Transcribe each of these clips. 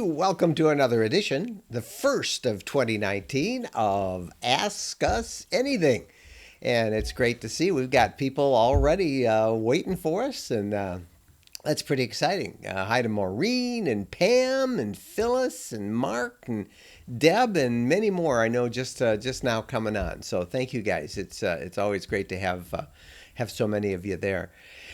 Welcome to another edition, the first of 2019 of Ask Us Anything. And it's great to see we've got people already waiting for us, and that's pretty exciting. Hi to Maureen and Pam and Phyllis and Mark and Deb and many more. I know just now coming on. So thank you guys. It's always great to have so many of you there.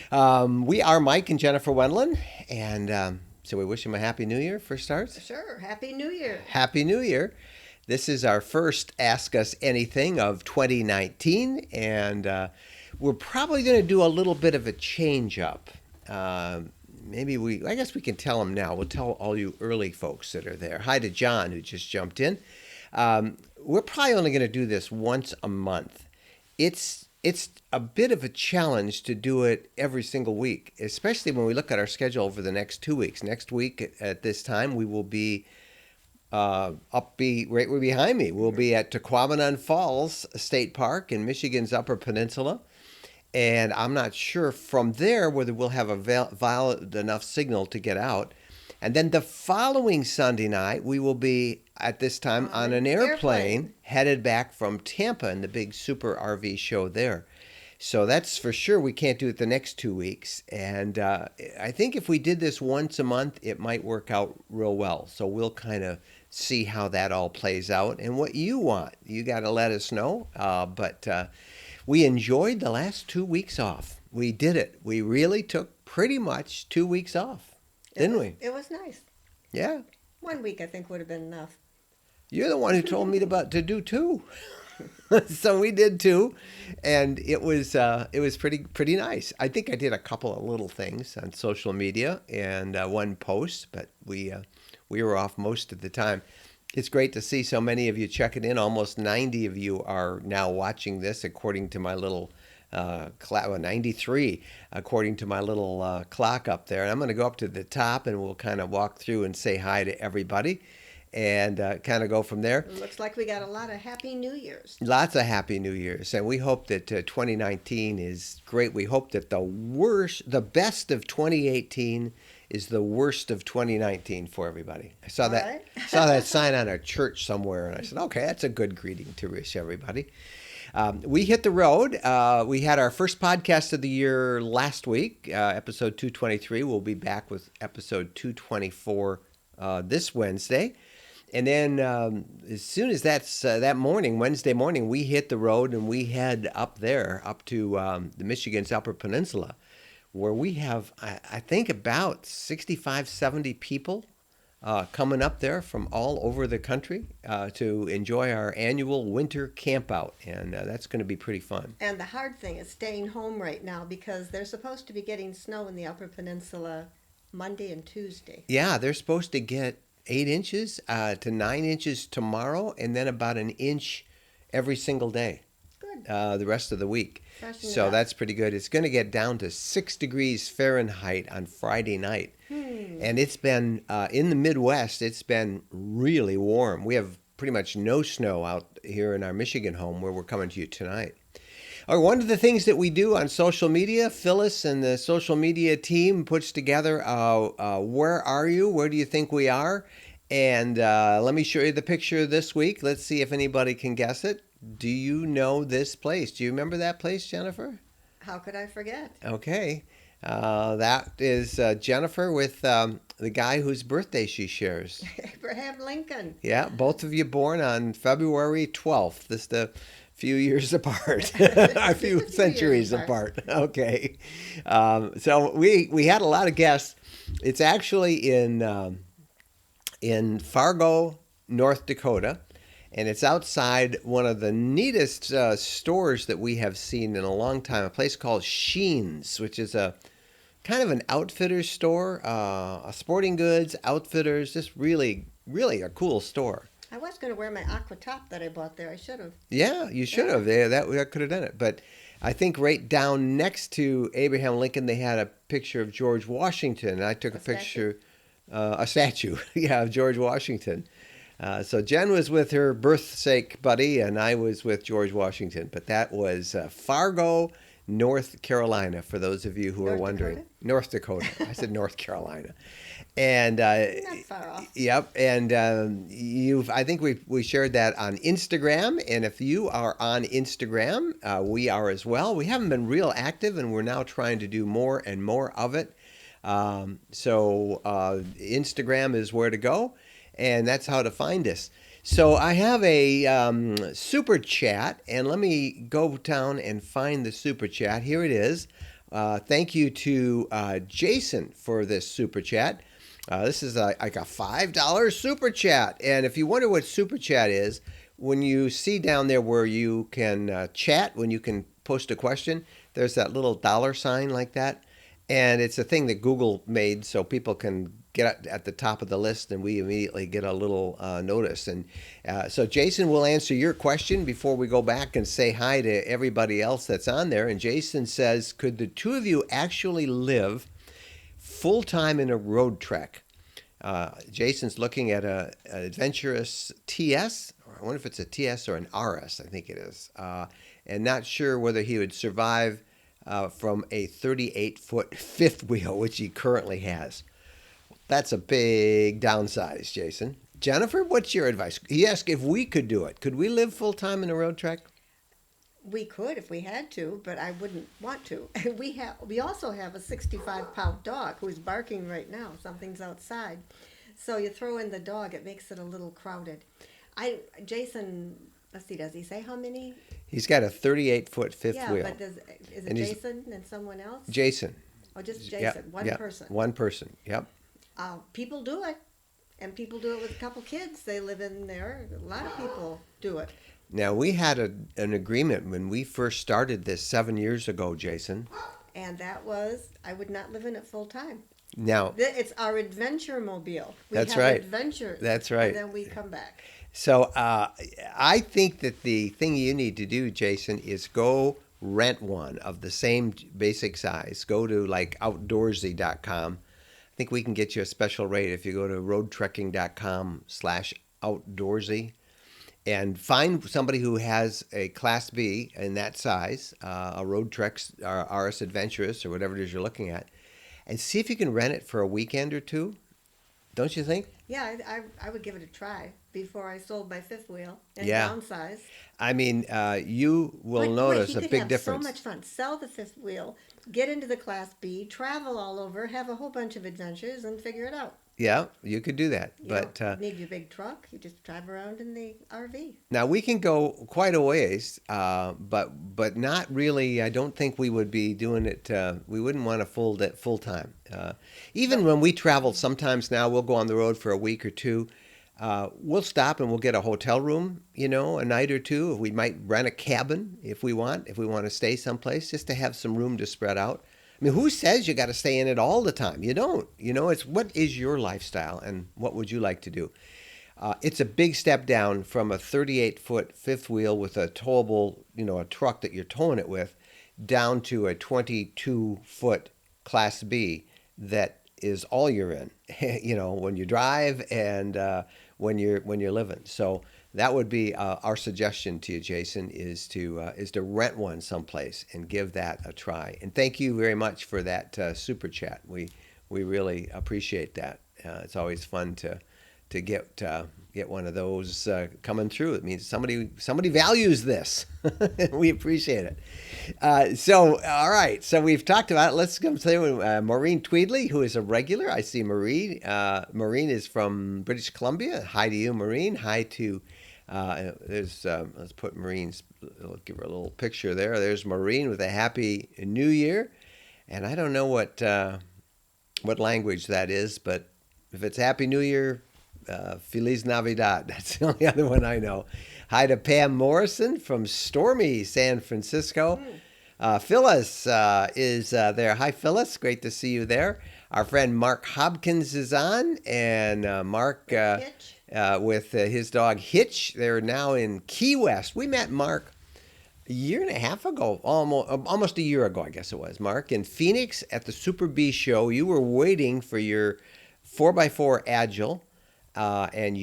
We are Mike and Jennifer Wendland, and so we wish them a Happy New Year for starts. Sure. Happy New Year. Happy New Year. This is our first Ask Us Anything of 2019, and we're probably going to do a little bit of a change up. I guess we can tell them now. We'll tell all you early folks that are there. Hi to John, who just jumped in. We're probably only going to do this once a month. It's a bit of a challenge to do it every single week, especially when we look at our schedule over the next 2 weeks. Next week at this time, we will be right behind me. We'll be at Tahquamenon Falls State Park in Michigan's Upper Peninsula. And I'm not sure from there whether we'll have a valid enough signal to get out. And then the following Sunday night, we will be at this time on an airplane headed back from Tampa in the big Super RV show there. So that's for sure. We can't do it the next 2 weeks. And I think if we did this once a month, it might work out real well. So we'll kind of see how that all plays out and what you want. You got to let us know. But we enjoyed the last 2 weeks off. We did it. We really took pretty much 2 weeks off. Didn't we? It was nice. Yeah. 1 week, I think, would have been enough. You're the one who told me to do two. So we did two, and it was pretty nice. I think I did a couple of little things on social media and one post, but we were off most of the time. It's great to see so many of you checking in. Almost 90 of you are now watching this, according to my little 93, according to my little clock up there. And I'm going to go up to the top, and we'll kind of walk through and say hi to everybody, and kind of go from there. It looks like we got a lot of Happy New Years. Lots of Happy New Years, and we hope that 2019 is great. We hope that the best of 2018 is the worst of 2019 for everybody. I saw that sign on a church somewhere, and I said, okay, that's a good greeting to wish everybody. We hit the road. We had our first podcast of the year last week, episode 223. We'll be back with episode 224 this Wednesday. And then as soon as that morning, Wednesday morning, we hit the road and we head up there, up to the Michigan's Upper Peninsula, where we have, I think, about 65, 70 people coming up there from all over the country to enjoy our annual winter camp out. And that's going to be pretty fun. And the hard thing is staying home right now because they're supposed to be getting snow in the Upper Peninsula Monday and Tuesday. Yeah, they're supposed to get 8 inches to 9 inches tomorrow, and then about an inch every single day. Good. The rest of the week. So that's pretty good. It's going to get down to 6 degrees Fahrenheit on Friday night. And it's been, in the Midwest, it's been really warm. We have pretty much no snow out here in our Michigan home where we're coming to you tonight. One of the things that we do on social media, Phyllis and the social media team puts together, where are you? Where do you think we are? And let me show you the picture this week. Let's see if anybody can guess it. Do you know this place? Do you remember that place, Jennifer? How could I forget? Okay. That is Jennifer with the guy whose birthday she shares. Abraham Lincoln. Yeah, both of you born on February 12th. This is a few years apart, a few centuries apart. Okay. So we had a lot of guests. It's actually in Fargo, North Dakota. And it's outside one of the neatest stores that we have seen in a long time, a place called Sheen's, which is a kind of an outfitters store, a sporting goods, outfitters, just really, really a cool store. I was going to wear my aqua top that I bought there. I should have. Yeah, you should have. Yeah, that could have done it. But I think right down next to Abraham Lincoln, they had a picture of George Washington. And I took a picture, a statue, yeah, of George Washington. So Jen was with her birthsake buddy, and I was with George Washington. But that was Fargo, North Carolina, for those of you who are North wondering. Dakota? North Dakota. I said North Carolina. And Not far off. yep, and I think we shared that on Instagram, and if you are on Instagram, we are as well. We haven't been real active, and we're now trying to do more and more of it. So Instagram is where to go, and that's how to find us. So I have a super chat, and let me go down and find the super chat. Here it is. Thank you to Jason for this super chat. This is like a $5 super chat. And if you wonder what super chat is, when you see down there where you can chat, when you can post a question, there's that little dollar sign like that. And it's a thing that Google made so people can get at the top of the list, and we immediately get a little notice. And so Jason will answer your question before we go back and say hi to everybody else that's on there. And Jason says, could the two of you actually live full-time in a road trek? Jason's looking at an adventurous TS, or I wonder if it's a TS or an RS, I think it is, and not sure whether he would survive from a 38-foot fifth wheel, which he currently has. That's a big downsize, Jason. Jennifer, what's your advice? He asked if we could do it. Could we live full-time in a road trek? We could if we had to, but I wouldn't want to. We also have a 65-pound dog who's barking right now. Something's outside. So you throw in the dog, it makes it a little crowded. Jason, let's see, does he say how many? He's got a 38-foot fifth Yeah, wheel. but is it And Jason and someone else? Jason. Oh, just Jason, Yep, one yep, person. One person, yep. People do it, and people do it with a couple kids. They live in there. A lot of people do it. Now, we had an agreement when we first started this 7 years ago, Jason. And that was, I would not live in it full time. Now, It's our adventure mobile. We That's have right. adventures. That's right. And then we come back. so I think that the thing you need to do, Jason, is go rent one of the same basic size. Go to like outdoorsy.com. I think we can get you a special rate if you go to roadtrekking.com/outdoorsy and find somebody who has a Class B in that size, a Road Treks or RS Adventurous or whatever it is you're looking at, and see if you can rent it for a weekend or two. Don't you think? Yeah, I would give it a try before I sold my fifth wheel and Yeah. downsized. I mean, you will But notice you a could big have difference. so much fun. Sell the fifth wheel, get into the Class B, travel all over, have a whole bunch of adventures, and figure it out. Yeah, you could do that. You But don't need your big truck. You just drive around in the RV. now we can go quite a ways, but not really. I don't think we would be doing it. We wouldn't want to full time. Even when we travel, sometimes now we'll go on the road for a week or two. We'll stop and we'll get a hotel room, a night or two. We might rent a cabin if we want to stay someplace, just to have some room to spread out. I mean, who says you got to stay in it all the time? You don't. It's what is your lifestyle and what would you like to do? It's a big step down from a 38-foot fifth wheel with a towable, a truck that you're towing it with, down to a 22-foot Class B that is all you're in, when you drive and when you're living. So that would be our suggestion to you, Jason, is to rent one someplace and give that a try. And thank you very much for that super chat. We really appreciate that. It's always fun to get one of those coming through. It means somebody values this. We appreciate it. So all right. So we've talked about it. Let's come to Maureen Tweedley, who is a regular. I see Maureen. Maureen is from British Columbia. Hi to you, Maureen. Hi to let's put Maureen's. Give her a little picture there. There's Maureen with a Happy New Year, and I don't know what language that is, but if it's Happy New Year. Feliz Navidad. That's the only other one I know. Hi to Pam Morrison from stormy San Francisco. Phyllis is there. Hi, Phyllis. Great to see you there. Our friend Mark Hopkins is on, and Mark with his dog Hitch. They're now in Key West. We met Mark a year and a half ago, almost a year ago, I guess it was, Mark, in Phoenix at the Super Bee show. You were waiting for your 4x4 Agile. And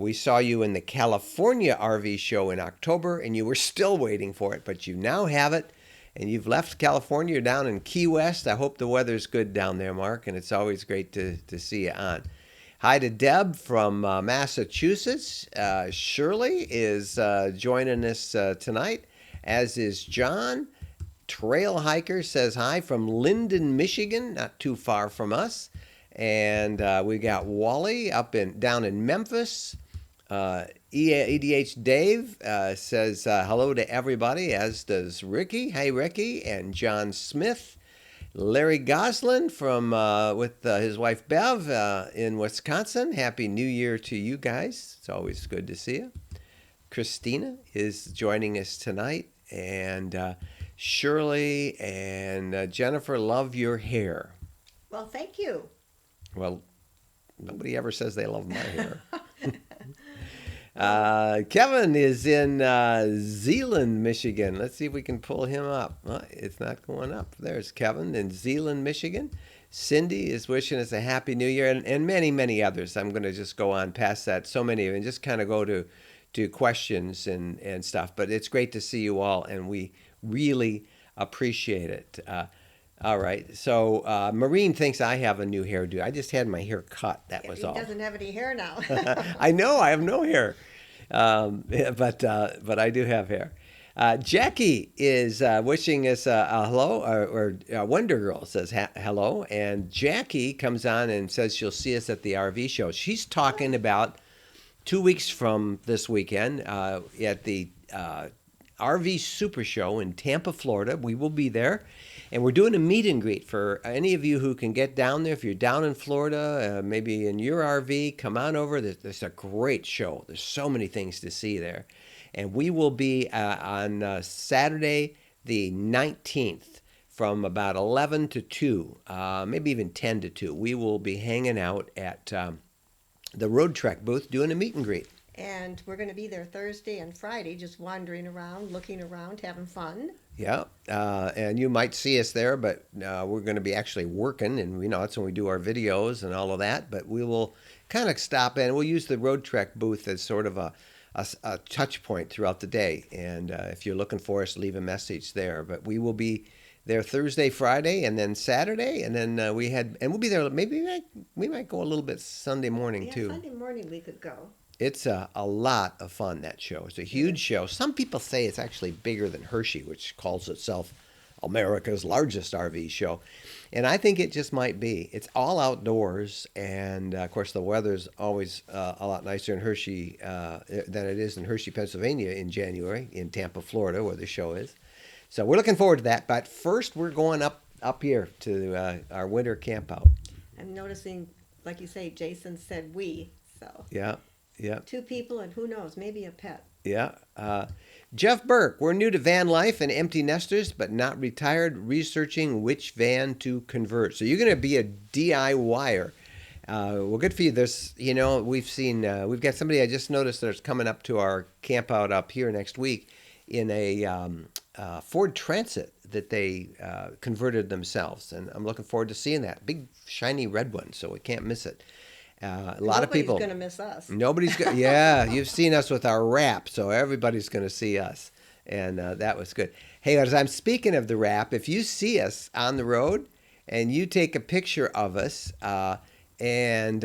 we saw you in the California RV show in October, and you were still waiting for it, but you now have it, And you've left California, you're down in Key West. I hope the weather's good down there, Mark, and it's always great to see you on. Hi to Deb from Massachusetts. Shirley is joining us tonight, as is John. Trail Hiker says hi from Linden, Michigan, not too far from us. And we got Wally down in Memphis. EDH Dave says hello to everybody, as does Ricky. Hey, Ricky. And John Smith. Larry Goslin from with his wife Bev in Wisconsin. Happy New Year to you guys. It's always good to see you. Christina is joining us tonight. And Shirley and Jennifer love your hair. Well, thank you. Well, nobody ever says they love my hair. Kevin is in Zeeland, Michigan. Let's see if we can pull him up. It's not going up. There's Kevin in Zeeland, Michigan. Cindy is wishing us a happy new year, and many, many others. I'm going to just go on past that. So many of them, and just kind of go to questions and stuff. But it's great to see you all, and we really appreciate it. All right. So Maureen thinks I have a new hairdo. I just had my hair cut. That was all. He doesn't have any hair now. I know. I have no hair. But I do have hair. Jackie is wishing us a hello, or Wonder Girl says hello. And Jackie comes on and says she'll see us at the RV show. She's talking about 2 weeks from this weekend at the RV Super Show in Tampa, Florida. We will be there. And we're doing a meet and greet for any of you who can get down there. If you're down in Florida, maybe in your RV, come on over. There's a great show. There's so many things to see there. And we will be on Saturday the 19th from about 11 to 2, maybe even 10 to 2. We will be hanging out at the Road Trek booth doing a meet and greet. And we're going to be there Thursday and Friday, just wandering around, looking around, having fun. Yeah, and you might see us there, but we're going to be actually working, and that's when we do our videos and all of that. But we will kind of stop in. We'll use the Road Trek booth as sort of a touch point throughout the day. And if you're looking for us, leave a message there. But we will be there Thursday, Friday, and then Saturday, and then we'll be there. Maybe we might go a little bit Sunday morning too. Sunday morning we could go. It's a lot of fun, that show. It's a huge show. Some people say it's actually bigger than Hershey, which calls itself America's largest RV show. And I think it just might be. It's all outdoors, and of course the weather's always a lot nicer in Hershey than it is in Hershey, Pennsylvania in January, in Tampa, Florida, where the show is. So we're looking forward to that. But first we're going up here to our winter camp out. I'm noticing, like you say, Jason said we, so. Yeah. Yeah. 2 people, and who knows, maybe a pet. Yeah. Jeff Burke, we're new to van life and empty nesters, but not retired, researching which van to convert. So you're going to be a DIYer. Well, good for you. There's, we've got somebody I just noticed that's coming up to our camp out up here next week in a Ford Transit that they converted themselves. And I'm looking forward to seeing that. Big, shiny red one, so we can't miss it. A lot of people. Nobody's going to miss us. Nobody's going. Yeah, you've seen us with our wrap, so everybody's going to see us, and that was good. Hey, as I'm speaking of the wrap, if you see us on the road and you take a picture of us, and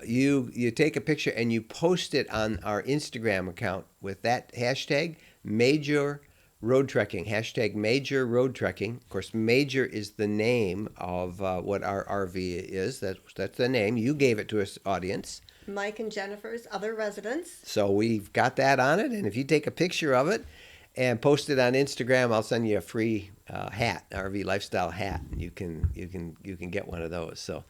you take a picture and you post it on our Instagram account with that hashtag Major Road Trekking, hashtag Major Road Trekking. Of course, Major is the name of what our RV is. That's the name. You gave it to us, audience. Mike and Jennifer's other residents. So we've got that on it, and if you take a picture of it and post it on Instagram, I'll send you a free hat, RV lifestyle hat, and you can get one of those. So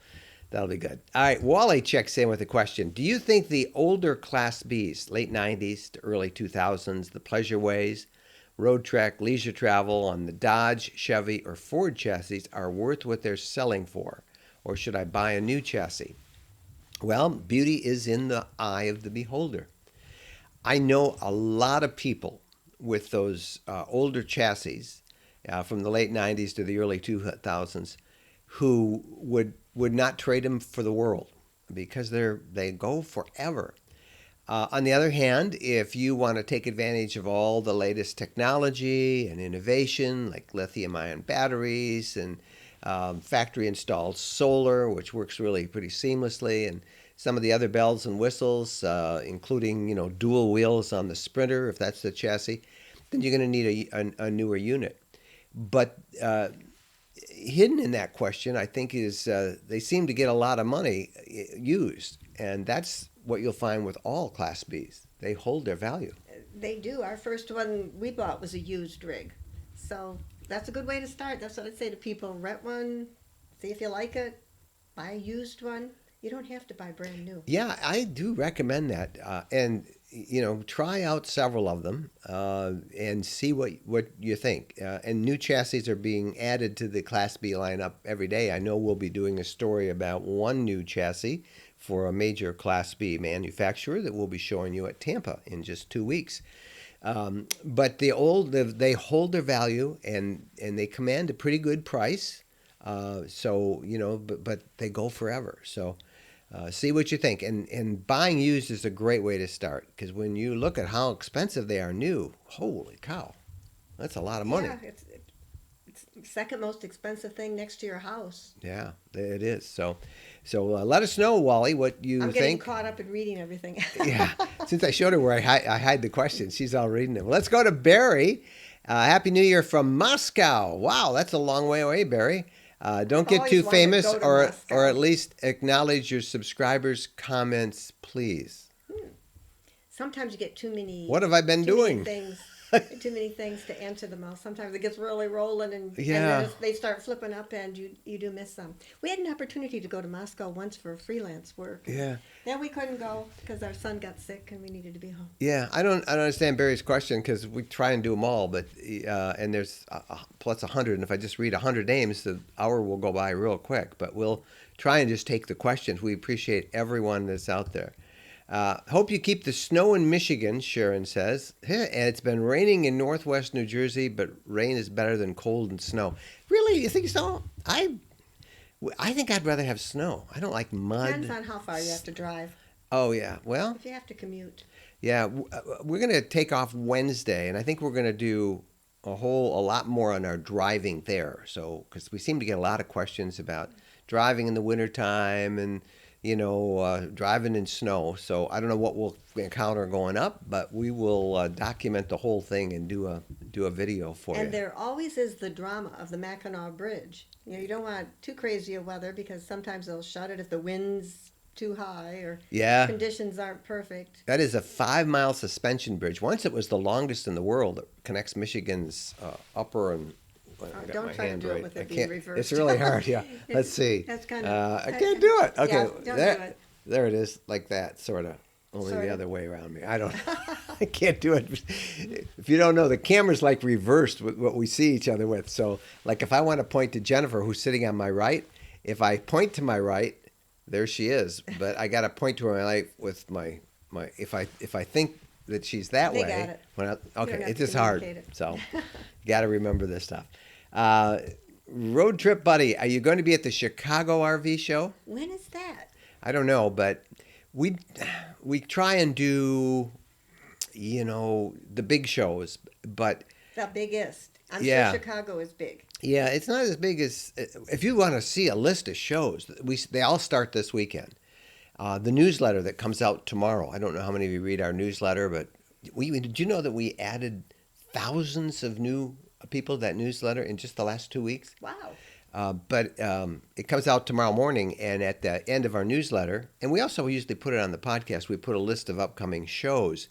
that'll be good. All right, Wally checks in with a question. Do you think the older Class Bs, late 90s to early 2000s, the Pleasure Ways, Road Trek, Leisure Travel on the Dodge, Chevy, or Ford chassis are worth what they're selling for? Or should I buy a new chassis? Well, beauty is in the eye of the beholder. I know a lot of people with those older chassis from the late 90s to the early 2000s who would not trade them for the world because they go forever. On the other hand, if you want to take advantage of all the latest technology and innovation, like lithium ion batteries and factory installed solar, which works really pretty seamlessly, and some of the other bells and whistles, including dual wheels on the Sprinter, if that's the chassis, then you're going to need a newer unit. But hidden in that question, I think, is they seem to get a lot of money used, and that's what you'll find with all Class Bs. They hold their value. They do. Our first one we bought was a used rig. So that's a good way to start. That's what I'd say to people. Rent one, see if you like it, buy a used one. You don't have to buy brand new. Yeah, I do recommend that. And, try out several of them and see what you think. And new chassis are being added to the Class B lineup every day. I know we'll be doing a story about one new chassis for a major Class B manufacturer that we'll be showing you at Tampa in just 2 weeks. But they hold their value and they command a pretty good price. But they go forever. So see what you think. And buying used is a great way to start, because when you look at how expensive they are new, holy cow, that's a lot of money. Yeah, it's the second most expensive thing next to your house. Yeah, it is. So let us know, Wally, what you I'm think. getting caught up in reading everything. Yeah, since I showed her where I hide the questions, she's all reading them. Well, let's go to Barry. Happy New Year from Moscow. Wow, that's a long way away, Barry. Don't get Always too wanted to famous, go to or Moscow. at least acknowledge your subscribers' comments, please. Sometimes you get too many. What have I been too many doing? things, too many things to answer them all. Sometimes it gets really rolling, and Yeah. then they start flipping up, and you do miss some. We had an opportunity to go to Moscow once for freelance work. Yeah. Then we couldn't go because our son got sick and we needed to be home. Yeah, I don't understand Barry's question, because we try and do them all, but and there's plus 100, and if I just read 100 names, the hour will go by real quick. But we'll try and just take the questions. We appreciate everyone that's out there. Hope you keep the snow in Michigan, Sharon says. And it's been raining in northwest New Jersey, but rain is better than cold and snow. Really? You think so? I think I'd rather have snow. I don't like mud. Depends on how far you have to drive. Oh, yeah. Well, If you have to commute. yeah, we're going to take off Wednesday, and I think we're going to do a lot more on our driving there. So, because we seem to get a lot of questions about driving in the wintertime and, driving in snow. So I don't know what we'll encounter going up, but we will document the whole thing and do a video for you. And there always is the drama of the Mackinac Bridge. You don't want too crazy of weather because sometimes they'll shut it if the wind's too high or Yeah. conditions aren't perfect. That is a 5-mile suspension bridge. Once it was the longest in the world. It connects Michigan's upper and. Well, I got Don't my try to hand do it right. with I it being can't. reversed. It's really hard. Yeah. Let's see. That's kind of. I can't do it. Okay. Yeah, don't do it. There it is, like that, sort of. Only Sort the of. other way around me. I don't. I can't do it. If you don't know, the camera's like reversed with what we see each other with. So, like, if I want to point to Jennifer, who's sitting on my right, if I point to my right, there she is. But I got to point to her right with my. If I think that she's that They way. got it. When don't okay, have it's to just hard. communicate it. So, got to remember this stuff. Road trip buddy, are you going to be at the Chicago RV show? When is that? I don't know, but we try and do, the big shows, but The biggest. I'm Yeah. sure Chicago is big. yeah, it's not as big as if you want to see a list of shows. They all start this weekend. The newsletter that comes out tomorrow. I don't know how many of you read our newsletter, but did you know that we added thousands of new people to that newsletter in just the last 2 weeks? Wow. But it comes out tomorrow morning, and at the end of our newsletter, and we also usually put it on the podcast, we put a list of upcoming shows.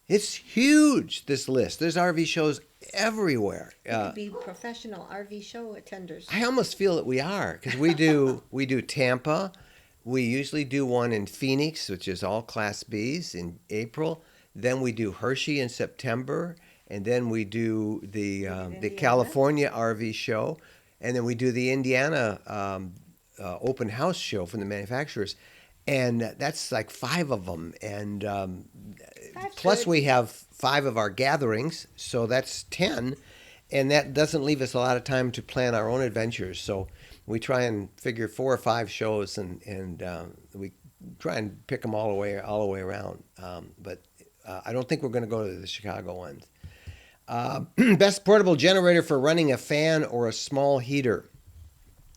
It's huge, this list. There's RV shows everywhere. You could be professional RV show attenders. I almost feel that we are, because we do Tampa. We usually do one in Phoenix, which is all Class Bs in April. Then we do Hershey in September, and then we do the Indiana? California RV show, and then we do the Indiana open house show from the manufacturers, and that's like 5 of them. And That's plus good. we have 5 of our gatherings, so that's 10, and that doesn't leave us a lot of time to plan our own adventures. So we try and figure 4 or 5 shows, and we try and pick them all the way around. But I don't think we're going to go to the Chicago ones. Best portable generator for running a fan or a small heater.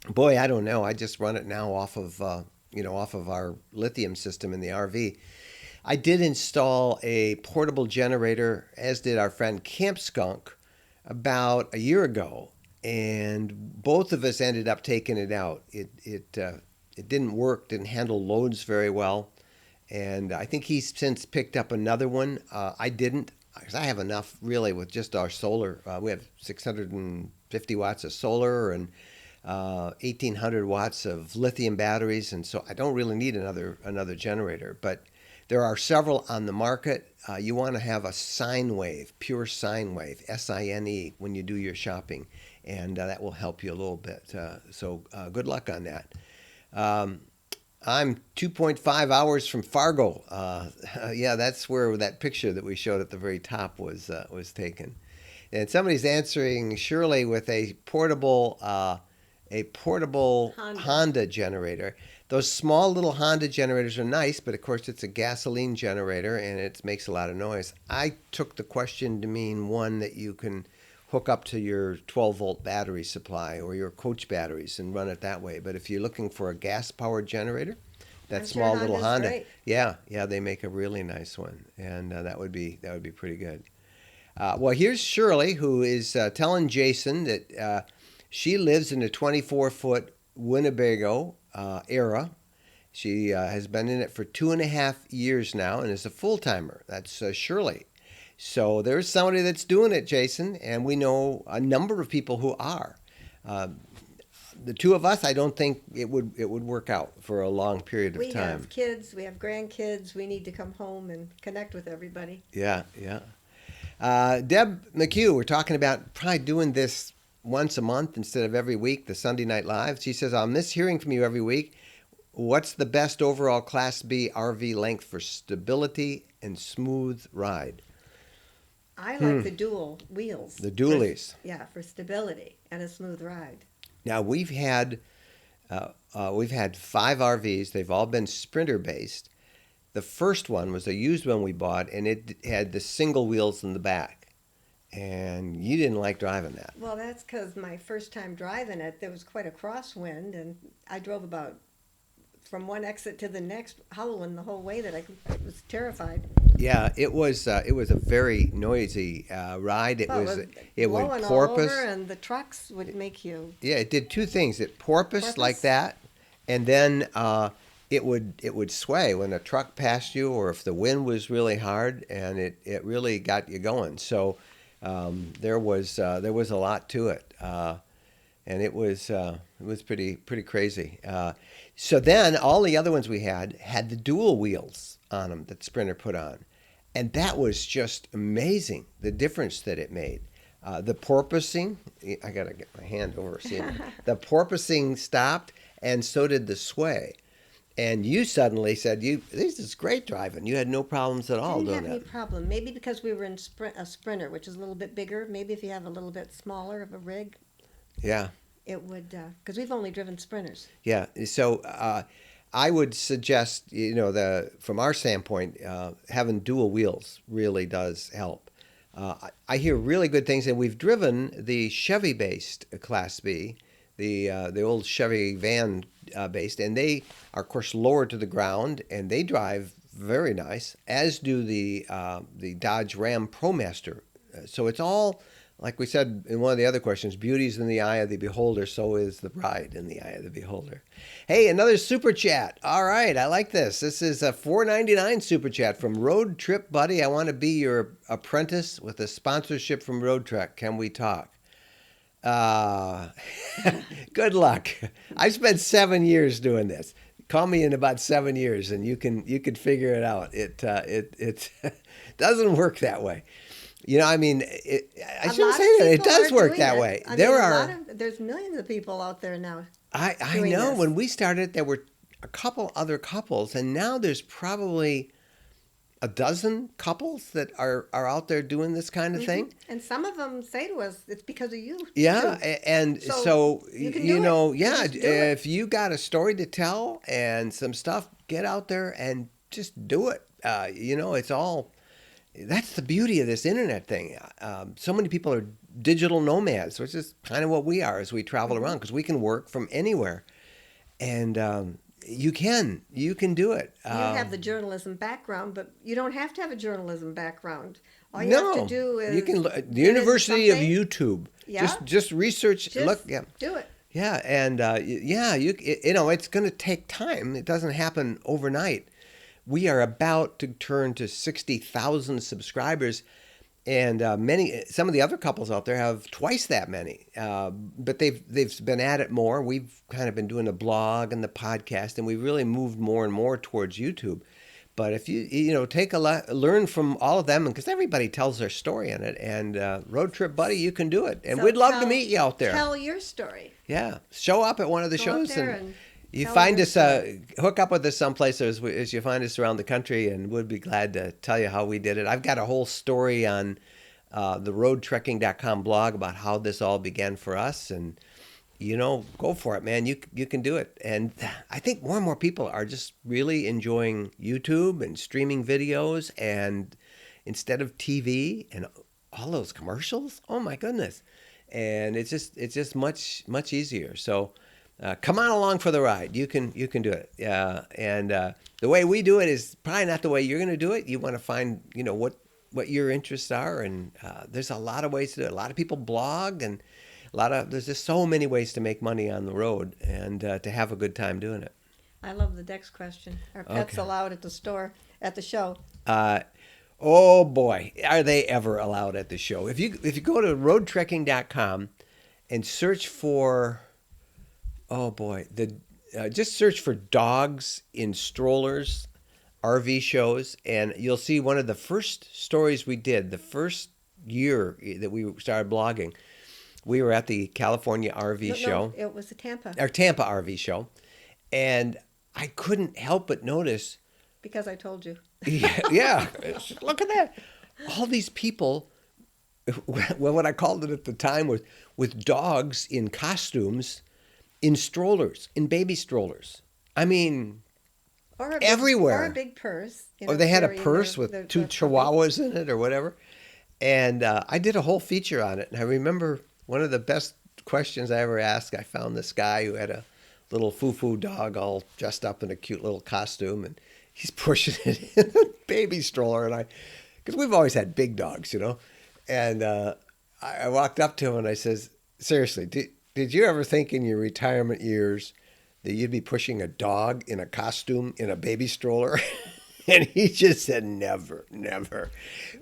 Boy, I don't know. I just run it now off of off of our lithium system in the RV. I did install a portable generator, as did our friend Camp Skunk, about a year ago, and both of us ended up taking it out. It didn't work, didn't handle loads very well, and I think he's since picked up another one. I didn't, because I have enough really with just our solar. We have 650 watts of solar and 1,800 watts of lithium batteries, and so I don't really need another generator. But there are several on the market. You want to have a sine wave, pure sine wave, SINE, when you do your shopping, and that will help you a little bit. So good luck on that. I'm 2.5 hours from Fargo. Yeah, that's where that picture that we showed at the very top was taken. And somebody's answering Shirley with a portable Honda generator. Those small little Honda generators are nice, but of course it's a gasoline generator and it makes a lot of noise. I took the question to mean one that you can hook up to your 12-volt battery supply or your coach batteries and run it that way. But if you're looking for a gas-powered generator, that I'm small sure little Honda's Honda, great. yeah, they make a really nice one, and that would be pretty good. Well, here's Shirley, who is telling Jason that she lives in a 24-foot Winnebago era. She has been in it for 2.5 years now and is a full-timer. That's Shirley. So there's somebody that's doing it, Jason, and we know a number of people who are. The two of us, I don't think it would work out for a long period of We time. have kids, we have grandkids, we need to come home and connect with everybody. Yeah. Deb McHugh, we're talking about probably doing this once a month instead of every week, the Sunday Night Live. She says, I'll miss hearing from you every week. What's the best overall Class B RV length for stability and smooth ride? I like the dual wheels. The dualies. For stability and a smooth ride. Now, we've had 5 RVs. They've all been Sprinter based. The first one was a used one we bought, and it had the single wheels in the back. And you didn't like driving that. Well, that's because my first time driving it, there was quite a crosswind, and I drove about from one exit to the next, howling the whole way that I was terrified. Yeah, it was a very noisy ride. It would blowing porpoise. all over, and the trucks would make you. Yeah, it did 2 things. It porpoised like that, and then it would sway when a truck passed you, or if the wind was really hard, and it really got you going. So there was a lot to it, and it was pretty crazy. So then all the other ones we had the dual wheels on them that Sprinter put on, and that was just amazing, the difference that it made. The porpoising, I gotta get my hand over seeing it. The porpoising stopped, and so did the sway. And you suddenly said, this is great driving. You had no problems at all Didn't doing have any that. problem. Maybe because we were in a Sprinter, which is a little bit bigger. Maybe if you have a little bit smaller of a rig, Yeah. it would. Because we've only driven Sprinters. Yeah. So I would suggest, from our standpoint, having dual wheels really does help. I hear really good things, and we've driven the Chevy-based Class B, the old Chevy van based, and they are, of course, lower to the ground, and they drive very nice, as do the Dodge Ram ProMaster. So it's all, like we said in one of the other questions, beauty's in the eye of the beholder, so is the bride in the eye of the beholder. Hey, another super chat. All right, I like this. This is a $4.99 super chat from Road Trip Buddy. I want to be your apprentice with a sponsorship from Road Trek. Can we talk? Good luck. I spent 7 years doing this. Call me in about 7 years, and you can figure it out. It doesn't work that way. I shouldn't say that. It does work that way. There's millions of people out there now. I doing know. this. When we started, there were a couple other couples, and now there's probably a dozen couples that are out there doing this kind of thing. And some of them say to us, it's because of you. Yeah, too. and So so you can you do know, it. You yeah, just do it. if you got a story to tell and some stuff, get out there and just do it. It's all that's the beauty of this internet thing. So many people are digital nomads, which is kind of what we are as we travel around because we can work from anywhere, and you can do it. You have the journalism background, but you don't have to have a journalism background. All you have No, to do is you can the get into University of something. YouTube. Yeah. Just research. Just Look, yeah. do it. Yeah, and it's going to take time. It doesn't happen overnight. We are about to turn to 60,000 subscribers, and some of the other couples out there have twice that many. But they've been at it more. We've kind of been doing the blog and the podcast, and we've really moved more and more towards YouTube. But if take learn from all of them, because everybody tells their story in it, and Road Trip Buddy, you can do it, and So we'd love to meet you out there. Tell your story. Yeah, show up at one of the Go up shows there and and you tell find your us. Hook up with us someplace as you find us around the country, and we'd be glad to tell you how we did it. I've got a whole story on the roadtrekking.com blog about how this all began for us, and go for it, man. You can do it, and I think more and more people are just really enjoying YouTube and streaming videos, and instead of TV and all those commercials. Oh my goodness. And it's just much easier. So come on along for the ride. You can do it. And the way we do it is probably not the way you're going to do it. You want to find what your interests are, and there's a lot of ways to do it. A lot of people blog, and there's just so many ways to make money on the road and to have a good time doing it. I love the next question. Are pets Okay. allowed at the show? Oh boy, are they ever allowed at the show? If you go to roadtrekking.com and search for, oh boy, just search for dogs in strollers, RV shows, and you'll see one of the first stories we did, the first year that we started blogging. We were at the California RV show, No, it was the Tampa, or Tampa RV show, and I couldn't help but notice. because I told you. Yeah. Look at that. All these people, well, what I called it at the time was with dogs in costumes, in strollers, in baby strollers. I mean, Or a everywhere. Or a big purse. or they had a carrying purse their- with their- two their puppy. chihuahuas in it or whatever. And I did a whole feature on it. And I remember one of the best questions I ever asked, I found this guy who had a little foo-foo dog all dressed up in a cute little costume, and he's pushing it in a baby stroller. And because we've always had big dogs, and I walked up to him and I says, seriously, did you ever think in your retirement years that you'd be pushing a dog in a costume in a baby stroller? And he just said, never, never.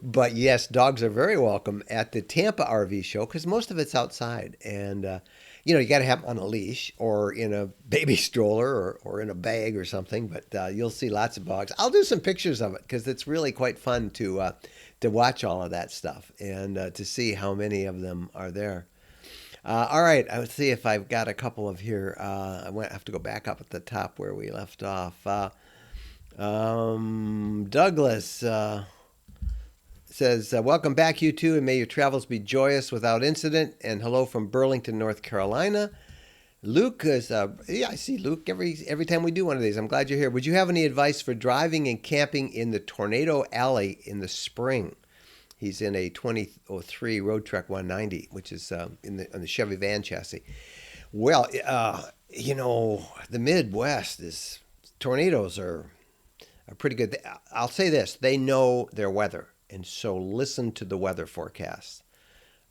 But yes, dogs are very welcome at the Tampa RV show because most of it's outside. And, you got to have them on a leash or in a baby stroller or in a bag or something. But you'll see lots of dogs. I'll do some pictures of it because it's really quite fun to watch all of that stuff and to see how many of them are there. All right, let's see if I've got a couple of here. I have to go back up at the top where we left off. Douglas says, welcome back, you two, and may your travels be joyous without incident. And hello from Burlington, North Carolina. Luke is, I see Luke every time we do one of these. I'm glad you're here. Would you have any advice for driving and camping in the Tornado Alley in the spring? He's in a 2003 Road Trek 190, which is on the Chevy van chassis. Well, the Midwest tornadoes are pretty good. I'll say this: they know their weather, and so listen to the weather forecast.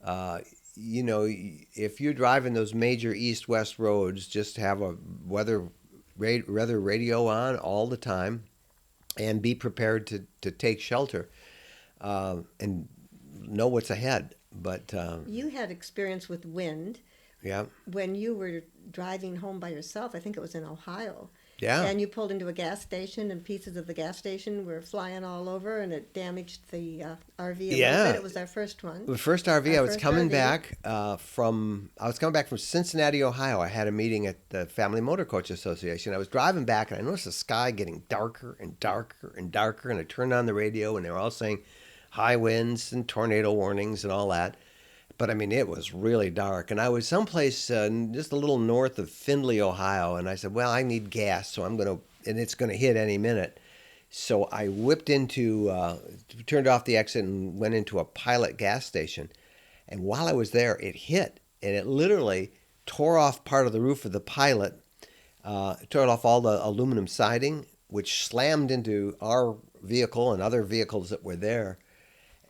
If you're driving those major east-west roads, just have a weather radio on all the time, and be prepared to take shelter. And know what's ahead. But You had experience with wind yeah, when you were driving home by yourself. I think it was in Ohio. Yeah. And you pulled into a gas station, and pieces of the gas station were flying all over, and it damaged the RV a little Yeah. bit. It was our first one. The first RV, Our I was first coming RV. back I was coming back from Cincinnati, Ohio. I had a meeting at the Family Motor Coach Association. I was driving back, and I noticed the sky getting darker and darker and darker. And I turned on the radio, and they were all saying high winds and tornado warnings and all that. But I mean, it was really dark. And I was someplace just a little north of Findlay, Ohio. And I said, well, I need gas, so and it's going to hit any minute. So I whipped turned off the exit and went into a Pilot gas station. And while I was there, it hit, and it literally tore off part of the roof of the Pilot, tore off all the aluminum siding, which slammed into our vehicle and other vehicles that were there,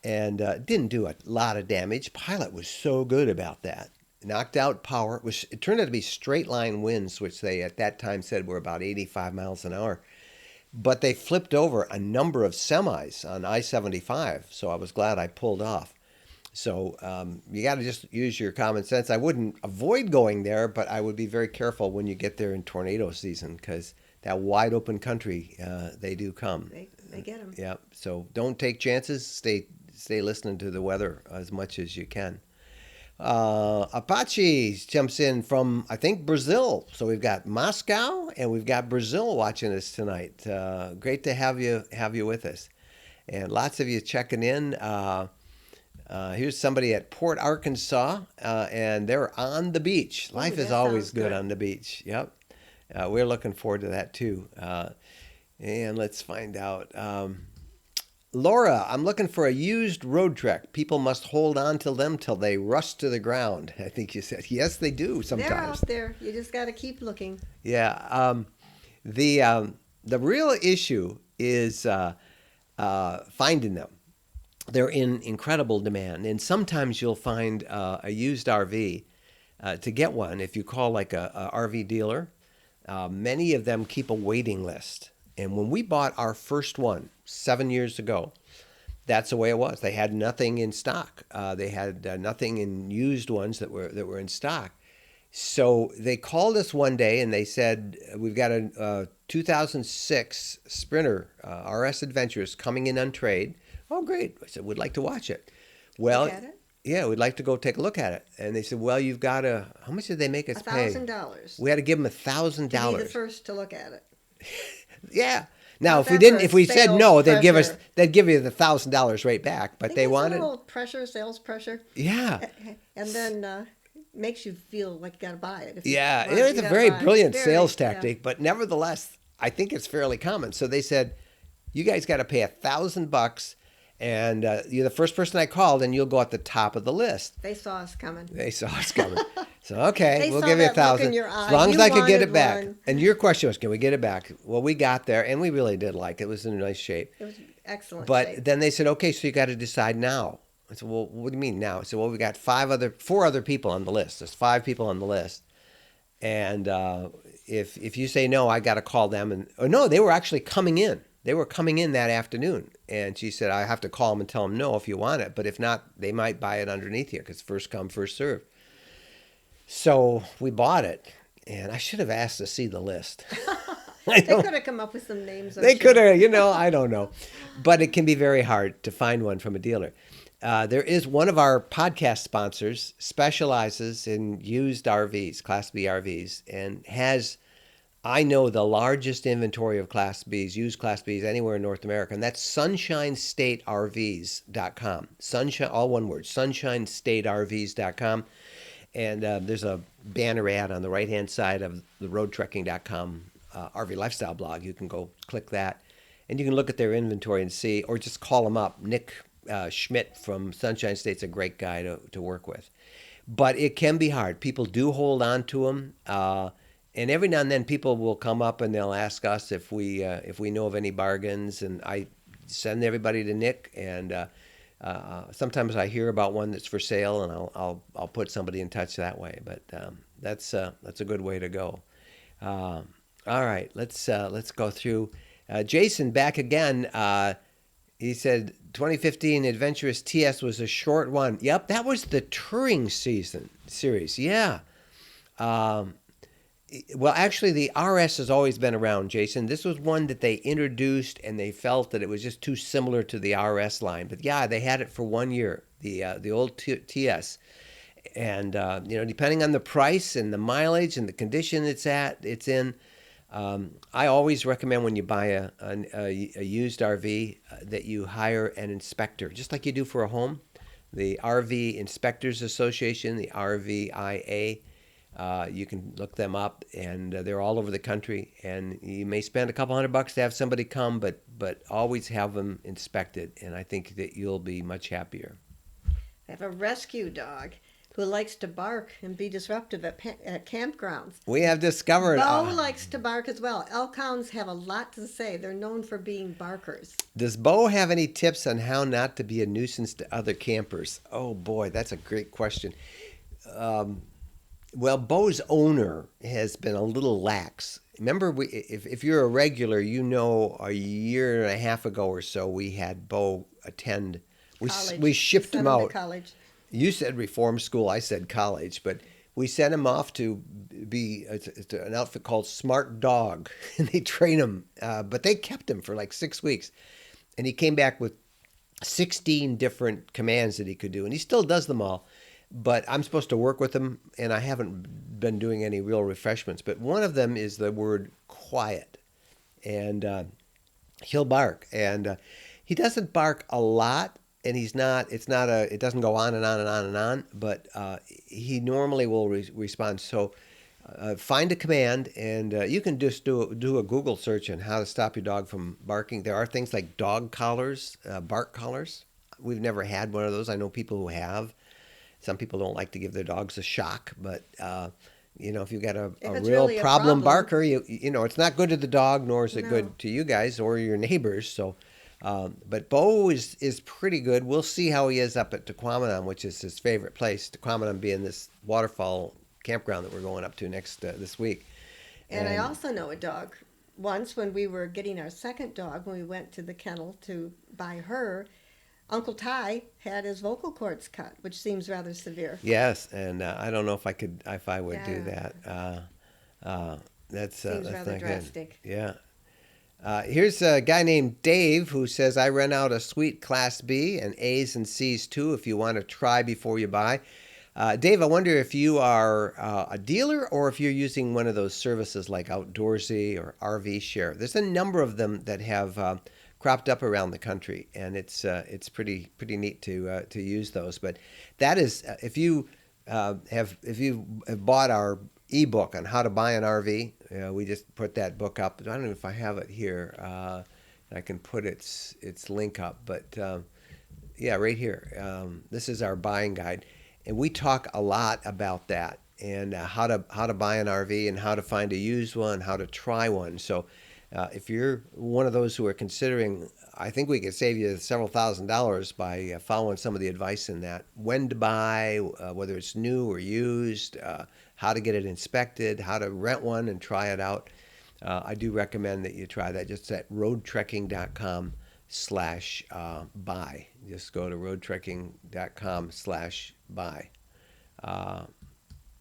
and didn't do a lot of damage. Pilot was so good about that. Knocked out power. It turned out to be straight line winds, which they at that time said were about 85 miles an hour. But they flipped over a number of semis on I-75, so I was glad I pulled off. So you got to just use your common sense. I wouldn't avoid going there, but I would be very careful when you get there in tornado season, because that wide open country, they do come. They get them. Yeah, so don't take chances. Stay listening to the weather as much as you can. Apache jumps in from, I think, Brazil. So we've got Moscow and we've got Brazil watching us tonight. Great to have you with us, and lots of you checking in. Here's somebody at Port Arkansas, and they're on the beach. Life is always good on the beach. Yep, we're looking forward to that too. And let's find out. Laura, I'm looking for a used Road Trek. People must hold on to them till they rust to the ground. I think you said. Yes, they do sometimes. They're out there. You just got to keep looking. Yeah. The real issue is finding them. They're in incredible demand, and sometimes you'll find a used RV. To get one, if you call like a RV dealer, many of them keep a waiting list. And when we bought our first one 7 years ago, that's the way it was. They had nothing in stock. They had nothing in used ones that were in stock. So they called us one day and they said, we've got a 2006 Sprinter RS Adventures coming in on trade. Oh, great. I said, we'd like to watch it. Well, Look at it? Yeah, we'd like to go take a look at it. And they said, well, you've got to, how much did they make us pay? $1,000. We had to give them $1,000. To be the first to look at it. Yeah. Now, Not if we that didn't, for if we said sales no, they'd give pressure. you the $1,000 right back. But they wanted, a little pressure, sales pressure, yeah, and then makes you feel like you got to buy it. If you yeah. want it, It's you a gotta very buy it. brilliant Very, sales yeah. tactic, but nevertheless, I think it's fairly common. So they said, you guys got to pay $1,000, and you're the first person I called, and you'll go at the top of the list. They saw us coming. They saw us coming. So, okay, They we'll saw give you that look in $1,000. your eye. As long as You I could get it wanted back. one. And your question was, can we get it back? Well, we got there, and we really did like it. It was in nice shape. It was excellent. But shape. then they said, okay, so you got to decide now. I said, well, what do you mean now? I said, well, we got four other people on the list. There's 5 people on the list. And if you say no, I got to call them. No, they were actually coming in. They were coming in that afternoon. And she said, I have to call them and tell them no if you want it. But if not, they might buy it underneath you because first come, first serve. So we bought it. And I should have asked to see the list. they could have come up with some names. They could have, I don't know. But it can be very hard to find one from a dealer. There is one of our podcast sponsors specializes in used RVs, Class B RVs, and has, I know, the largest inventory of Class Bs, used Class Bs anywhere in North America, and that's SunshineStateRVs.com. Sunshine, all one word, SunshineStateRVs.com. And there's a banner ad on the right-hand side of the roadtrekking.com RV lifestyle blog. You can go click that, and you can look at their inventory and see, or just call them up. Nick Schmidt from Sunshine State's a great guy to work with. But it can be hard. People do hold on to them. And every now and then people will come up and they'll ask us if we know of any bargains. And I send everybody to Nick, and sometimes I hear about one that's for sale, and I'll put somebody in touch that way. But that's a good way to go. All right, let's go through. Jason back again. He said 2015 Adventurous TS was a short one. Yep, that was the touring series. Yeah. Well, actually, the RS has always been around, Jason. This was one that they introduced, and they felt that it was just too similar to the RS line. But yeah, they had it for 1 year, the old TS, and depending on the price and the mileage and the condition it's in. I always recommend when you buy a used RV that you hire an inspector, just like you do for a home. The RV Inspectors Association, the RVIA. You can look them up, and they're all over the country. And you may spend a couple $100 to have somebody come, but always have them inspected. And I think that you'll be much happier. I have a rescue dog who likes to bark and be disruptive at campgrounds. We have discovered. Bo likes to bark as well. Elk hounds have a lot to say. They're known for being barkers. Does Bo have any tips on how not to be a nuisance to other campers? Oh boy, that's a great question. Well, Bo's owner has been a little lax. Remember, if you're a regular, a year and a half ago or so, we had Bo attend. We shipped him out. College. You said reform school, I said college, but we sent him off to be an outfit called Smart Dog, and they train him. But they kept him for like 6 weeks, and he came back with 16 different commands that he could do, and he still does them all. But I'm supposed to work with him, and I haven't been doing any real refreshments. But one of them is the word quiet, and he'll bark, and he doesn't bark a lot. And it doesn't go on and on and on and on, but he normally will respond. So find a command, and you can just do a Google search on how to stop your dog from barking. There are things like dog collars, bark collars. We've never had one of those. I know people who have. Some people don't like to give their dogs a shock, but if you've got a real really problem a problem. barker, it's not good to the dog, nor is it good to you guys or your neighbors. So. But Bo is pretty good. We'll see how he is up at Tequamanon, which is his favorite place. Tequamanon being this waterfall campground that we're going up to this week. And I also know a dog. Once when we were getting our second dog, when we went to the kennel to buy her, Uncle Ty had his vocal cords cut, which seems rather severe. Yes, and I don't know if I would do that. That's rather not drastic. Good. Yeah. Here's a guy named Dave who says, I rent out a sweet Class B and A's and C's too if you want to try before you buy. Dave, I wonder if you are a dealer or if you're using one of those services like Outdoorsy or RV Share. There's a number of them that have cropped up around the country, and it's pretty neat to use those. But that is if you have bought our ebook on how to buy an RV. We just put that book up. I don't know if I have it here. I can put its link up, but right here. This is our buying guide, and we talk a lot about that and how to buy an RV and how to find a used one, how to try one. So if you're one of those who are considering, I think we could save you several $1,000s by following some of the advice in that. When to buy, whether it's new or used, how to get it inspected, how to rent one and try it out. I do recommend that you try that. Just at roadtrekking.com/buy. Just go to roadtrekking.com/buy.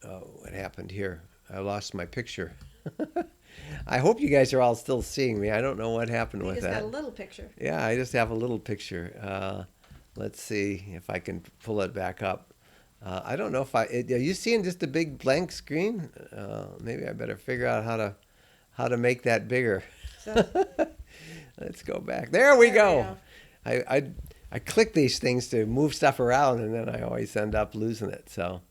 What happened here? I lost my picture. I hope you guys are all still seeing me. I don't know what happened with that. You just got a little picture. Yeah, I just have a little picture. Let's see if I can pull it back up. I don't know if are you seeing just a big blank screen? Maybe I better figure out how to make that bigger. So, Let's go back. There we go. we go. I click these things to move stuff around, and then I always end up losing it. So,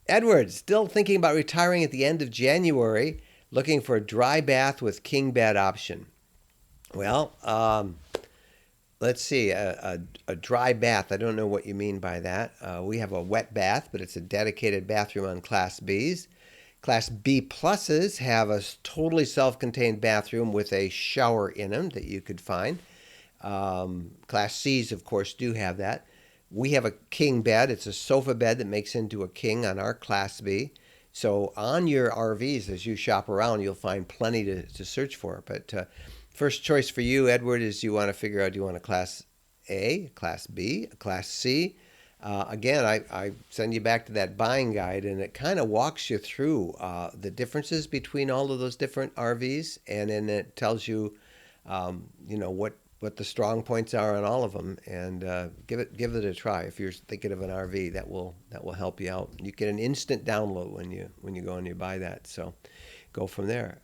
Edward, still thinking about retiring at the end of January, looking for a dry bath with king bed option. Well, let's see, a dry bath. I don't know what you mean by that. We have a wet bath, but it's a dedicated bathroom on Class Bs. Class B pluses have a totally self-contained bathroom with a shower in them that you could find. Class Cs, of course, do have that. We have a king bed. It's a sofa bed that makes into a king on our Class B. So on your RVs, as you shop around, you'll find plenty to search for. But first choice for you, Edward, is you want to figure out, do you want a Class A, a Class B, a Class C? Again, I send you back to that buying guide, and it kind of walks you through the differences between all of those different RVs, and then it tells you, what the strong points are on all of them, and give it a try. If you're thinking of an RV, that will help you out. You get an instant download when you go and you buy that. So, go from there.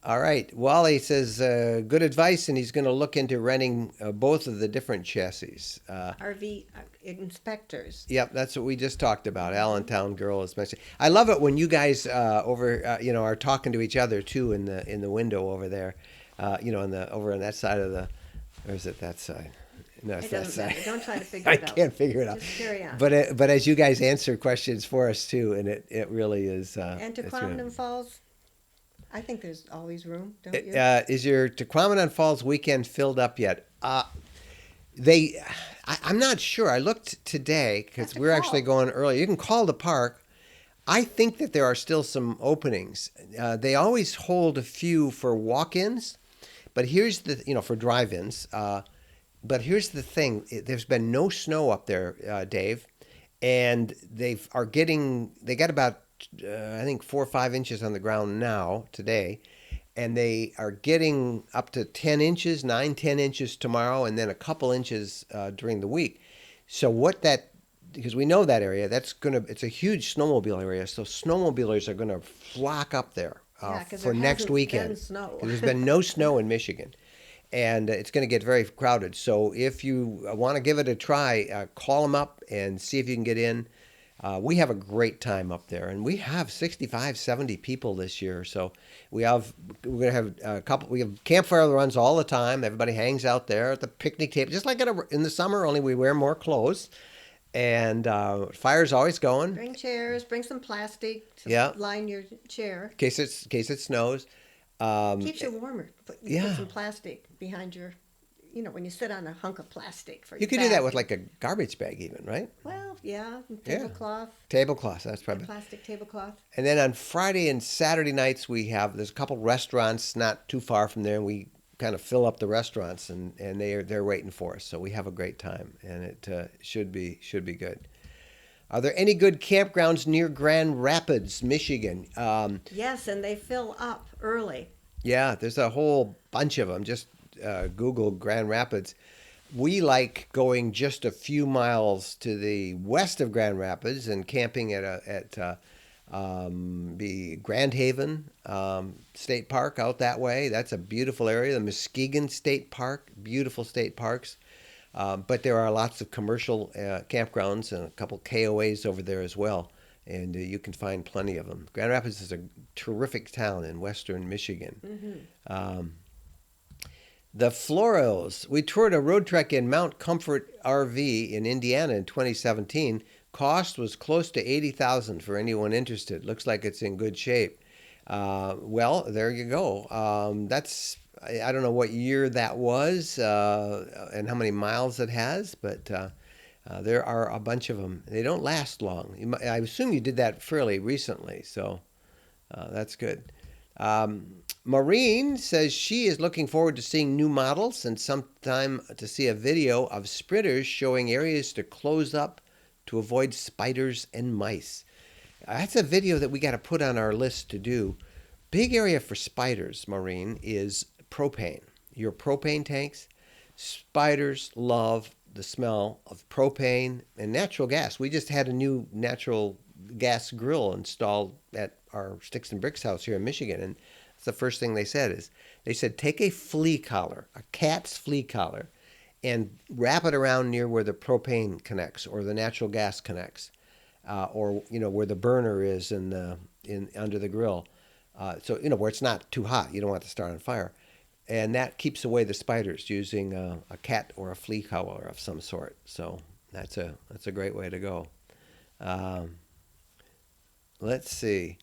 All right. Wally says, good advice, and he's going to look into renting both of the different chassis. RV inspectors. Yep, that's what we just talked about. Allentown Girl especially. I love it when you guys are talking to each other too in the window over there. Over on that side of the, or is it that side? No, it's It that doesn't side. matter. Don't try to figure I it out. can't figure it out. Just carry on. But as you guys answer questions for us too, and it really is. And to it's really- Quamanon Falls, I think there's always room, don't you? Is your Tequamanon Falls weekend filled up yet? I'm not sure. I looked today because Have to we're actually call. going early. You can call the park. I think that there are still some openings. They always hold a few for walk-ins, but here's for drive-ins. But here's the thing: there's been no snow up there, Dave, and they got about I think 4 or 5 inches on the ground now today, and they are getting up to 10 inches, 10 inches tomorrow, and then a couple inches during the week. So because we know that area, it's a huge snowmobile area, so snowmobilers are going to flock up there Yeah, 'cause for there next hasn't weekend. been snow. 'Cause there's been no snow in Michigan, and it's going to get very crowded. So if you want to give it a try, call them up and see if you can get in. We have a great time up there, and we have 65, 70 people this year. So we're going to have a couple. We have campfire runs all the time. Everybody hangs out there at the picnic table, just like in the summer. Only we wear more clothes, and fire's always going Bring chairs, bring some plastic to Yeah. line your chair. in case it snows. Keeps you warmer. Put Yeah. some plastic behind your, when you sit on a hunk of plastic for You your could do that back. with like a garbage bag, even, right? Well, yeah, Yeah. tablecloth, Tablecloth. That's probably. plastic tablecloth. And then on Friday and Saturday nights, there's a couple restaurants not too far from there, and we kind of fill up the restaurants, and they're waiting for us. So we have a great time, and it should be good. Are there any good campgrounds near Grand Rapids, Michigan? Yes, and they fill up early. Yeah, there's a whole bunch of them. Just Google Grand Rapids. We like going just a few miles to the west of Grand Rapids and camping at the Grand Haven State Park out that way. That's a beautiful area. The Muskegon State Park, beautiful state parks. But there are lots of commercial campgrounds and a couple KOAs over there as well. And you can find plenty of them. Grand Rapids is a terrific town in western Michigan. The Floros. We toured a road trek in Mount Comfort RV in Indiana in 2017. Cost was close to $80,000 for anyone interested. Looks like it's in good shape. Well, there you go. I don't know what year that was and how many miles it has, but there are a bunch of them. They don't last long. I assume you did that fairly recently, so that's good. Maureen says she is looking forward to seeing new models and sometime to see a video of sprinters showing areas to close up to avoid spiders and mice. That's a video that we got to put on our list to do. Big area for spiders, Maureen, is propane. Your propane tanks. Spiders love the smell of propane and natural gas. We just had a new natural gas grill installed at our Sticks and Bricks house here in Michigan, and that's the first thing they said take a flea collar, a cat's flea collar, and wrap it around near where the propane connects or the natural gas connects, or where the burner is in under the grill, so where it's not too hot. You don't want to start on fire, and that keeps away the spiders using a cat or a flea collar of some sort. So that's a great way to go. Let's see.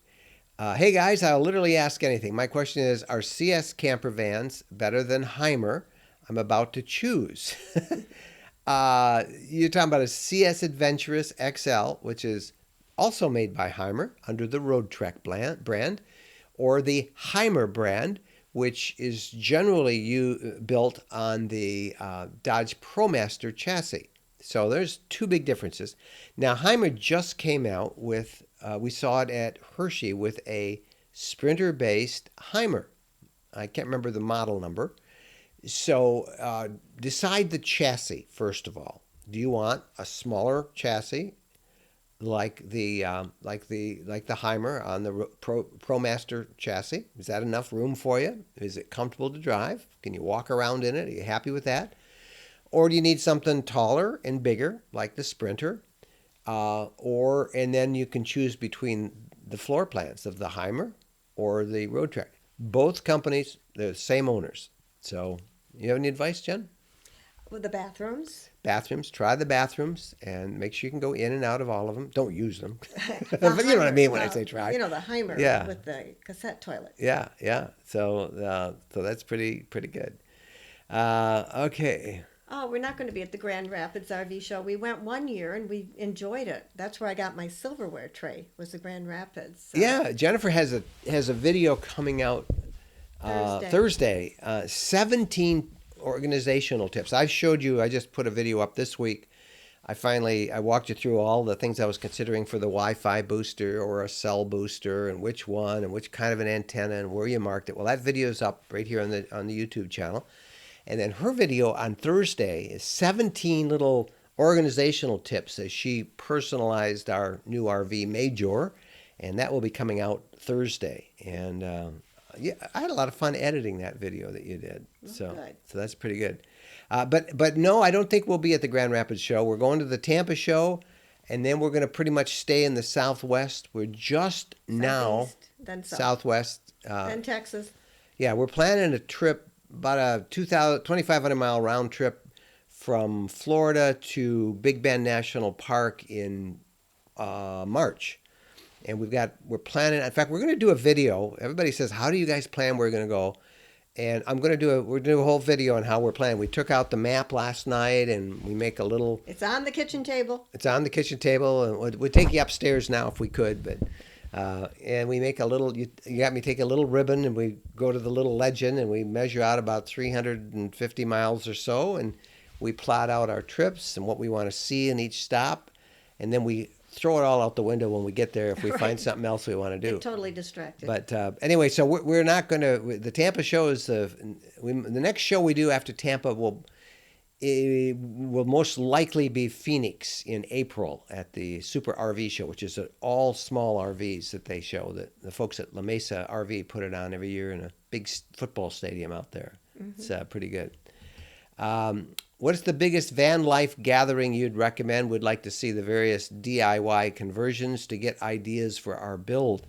Hey guys, I'll literally ask anything. My question is, are CS camper vans better than Heimer? I'm about to choose. You're talking about a CS Adventurous XL, which is also made by Heimer under the Road Trek brand, or the Heimer brand, which is generally built on the Dodge ProMaster chassis. So there's two big differences. Now Heimer just came out with, we saw it at Hershey with a Sprinter-based Heimer. I can't remember the model number. So decide the chassis first of all. Do you want a smaller chassis like the Heimer on the ProMaster chassis? Is that enough room for you? Is it comfortable to drive? Can you walk around in it? Are you happy with that? Or do you need something taller and bigger like the Sprinter? And then you can choose between the floor plans of the Heimer or the Road Track. Both companies, they're the same owners. So, you have any advice, Jen? With the bathrooms. Bathrooms. Try the bathrooms and make sure you can go in and out of all of them. Don't use them. The But you know what I Heimer, mean when I say try. You know, the Heimer Yeah. with the cassette toilet. Yeah, yeah. So that's pretty good. Okay. Oh, we're not going to be at the Grand Rapids RV show. We went one year and we enjoyed it. That's where I got my silverware tray, was the Grand Rapids. So. Yeah, Jennifer has a video coming out Thursday. 17 organizational tips. I just put a video up this week. I walked you through all the things I was considering for the Wi-Fi booster or a cell booster, and which one and which kind of an antenna and where you marked it. Well, that video's up right here on the YouTube channel. And then her video on Thursday is 17 little organizational tips as she personalized our new RV Major, and that will be coming out Thursday. And yeah, I had a lot of fun editing that video that you did. So that's pretty good. But no, I don't think we'll be at the Grand Rapids show. We're going to the Tampa show, and then we're going to pretty much stay in the Southwest. We're just now then Southwest. Then Texas. Yeah, we're planning a trip, about a 2,500 mile round trip from Florida to Big Bend National Park in March. And we're planning, in fact, we're going to do a video. Everybody says, how do you guys plan where we're going to go? And we're going to do a whole video on how we're planning. We took out the map last night and we make a little. It's on the kitchen table. It's on the kitchen table. And we'd take you upstairs now if we could, but. And we make a little, you got me take a little ribbon and we go to the little legend and we measure out about 350 miles or so. And we plot out our trips and what we want to see in each stop. And then we throw it all out the window when we get there if we find something else we want to do. Get totally distracted. But anyway, so we're not going to, the Tampa show is the next show we do after Tampa it will most likely be Phoenix in April at the Super RV Show, which is all small RVs that they show. That the folks at La Mesa RV put it on every year in a big football stadium out there. Mm-hmm. It's pretty good. What is the biggest van life gathering you'd recommend? Would like to see the various DIY conversions to get ideas for our build.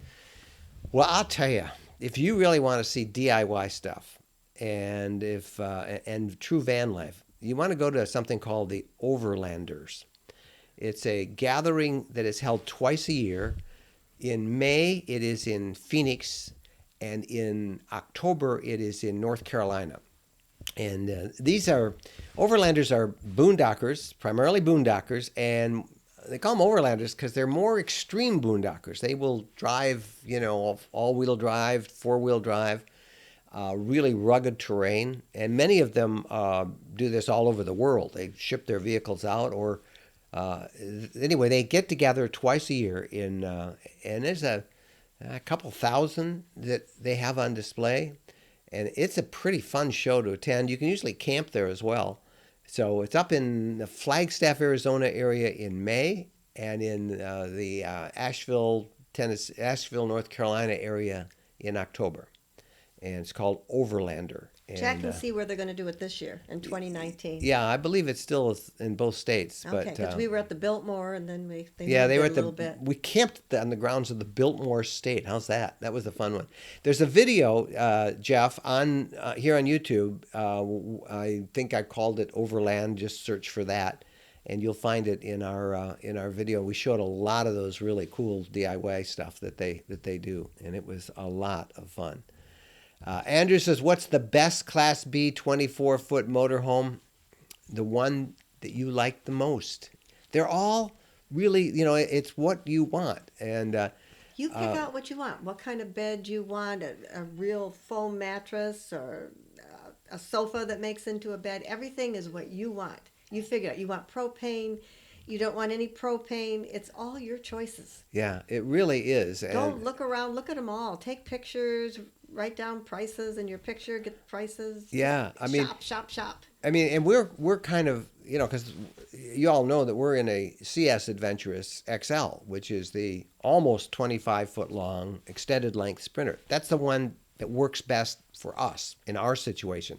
Well, I'll tell you, if you really want to see DIY stuff and and true van life, you want to go to something called the Overlanders. It's a gathering that is held twice a year. In May, it is in Phoenix, and in October, it is in North Carolina. And these Overlanders are boondockers, primarily boondockers, and they call them Overlanders because they're more extreme boondockers. They will drive, all-wheel drive, four-wheel drive, really rugged terrain, and many of them do this all over the world. They ship their vehicles out, or anyway, they get together twice a year and there's a couple thousand that they have on display, and it's a pretty fun show to attend. You can usually camp there as well. So it's up in the Flagstaff, Arizona area in May, and in the Asheville, North Carolina area in October. And it's called Overlander. Check and see where they're going to do it this year in 2019. Yeah, I believe it's still in both states. Okay, because we were at the Biltmore, and then they were at a little bit. We camped on the grounds of the Biltmore State. How's that? That was a fun one. There's a video, Jeff, on here on YouTube. I think I called it Overland. Just search for that, and you'll find it in our video. We showed a lot of those really cool DIY stuff that they do, and it was a lot of fun. Andrew says, what's the best Class B 24-foot motorhome? The one that you like the most. They're all really, it's what you want. And you pick out what you want. What kind of bed you want, a real foam mattress or a sofa that makes into a bed. Everything is what you want. You figure out. You want propane. You don't want any propane. It's all your choices. Yeah, it really is. Go And look around. Look at them all. Take pictures. Write down prices in your picture. Get the prices. yeah, I mean, Shop. and we're kind of, because you all know that we're in a CS Adventurous XL, which is the almost 25-foot long extended length sprinter. That's the one that works best for us in our situation.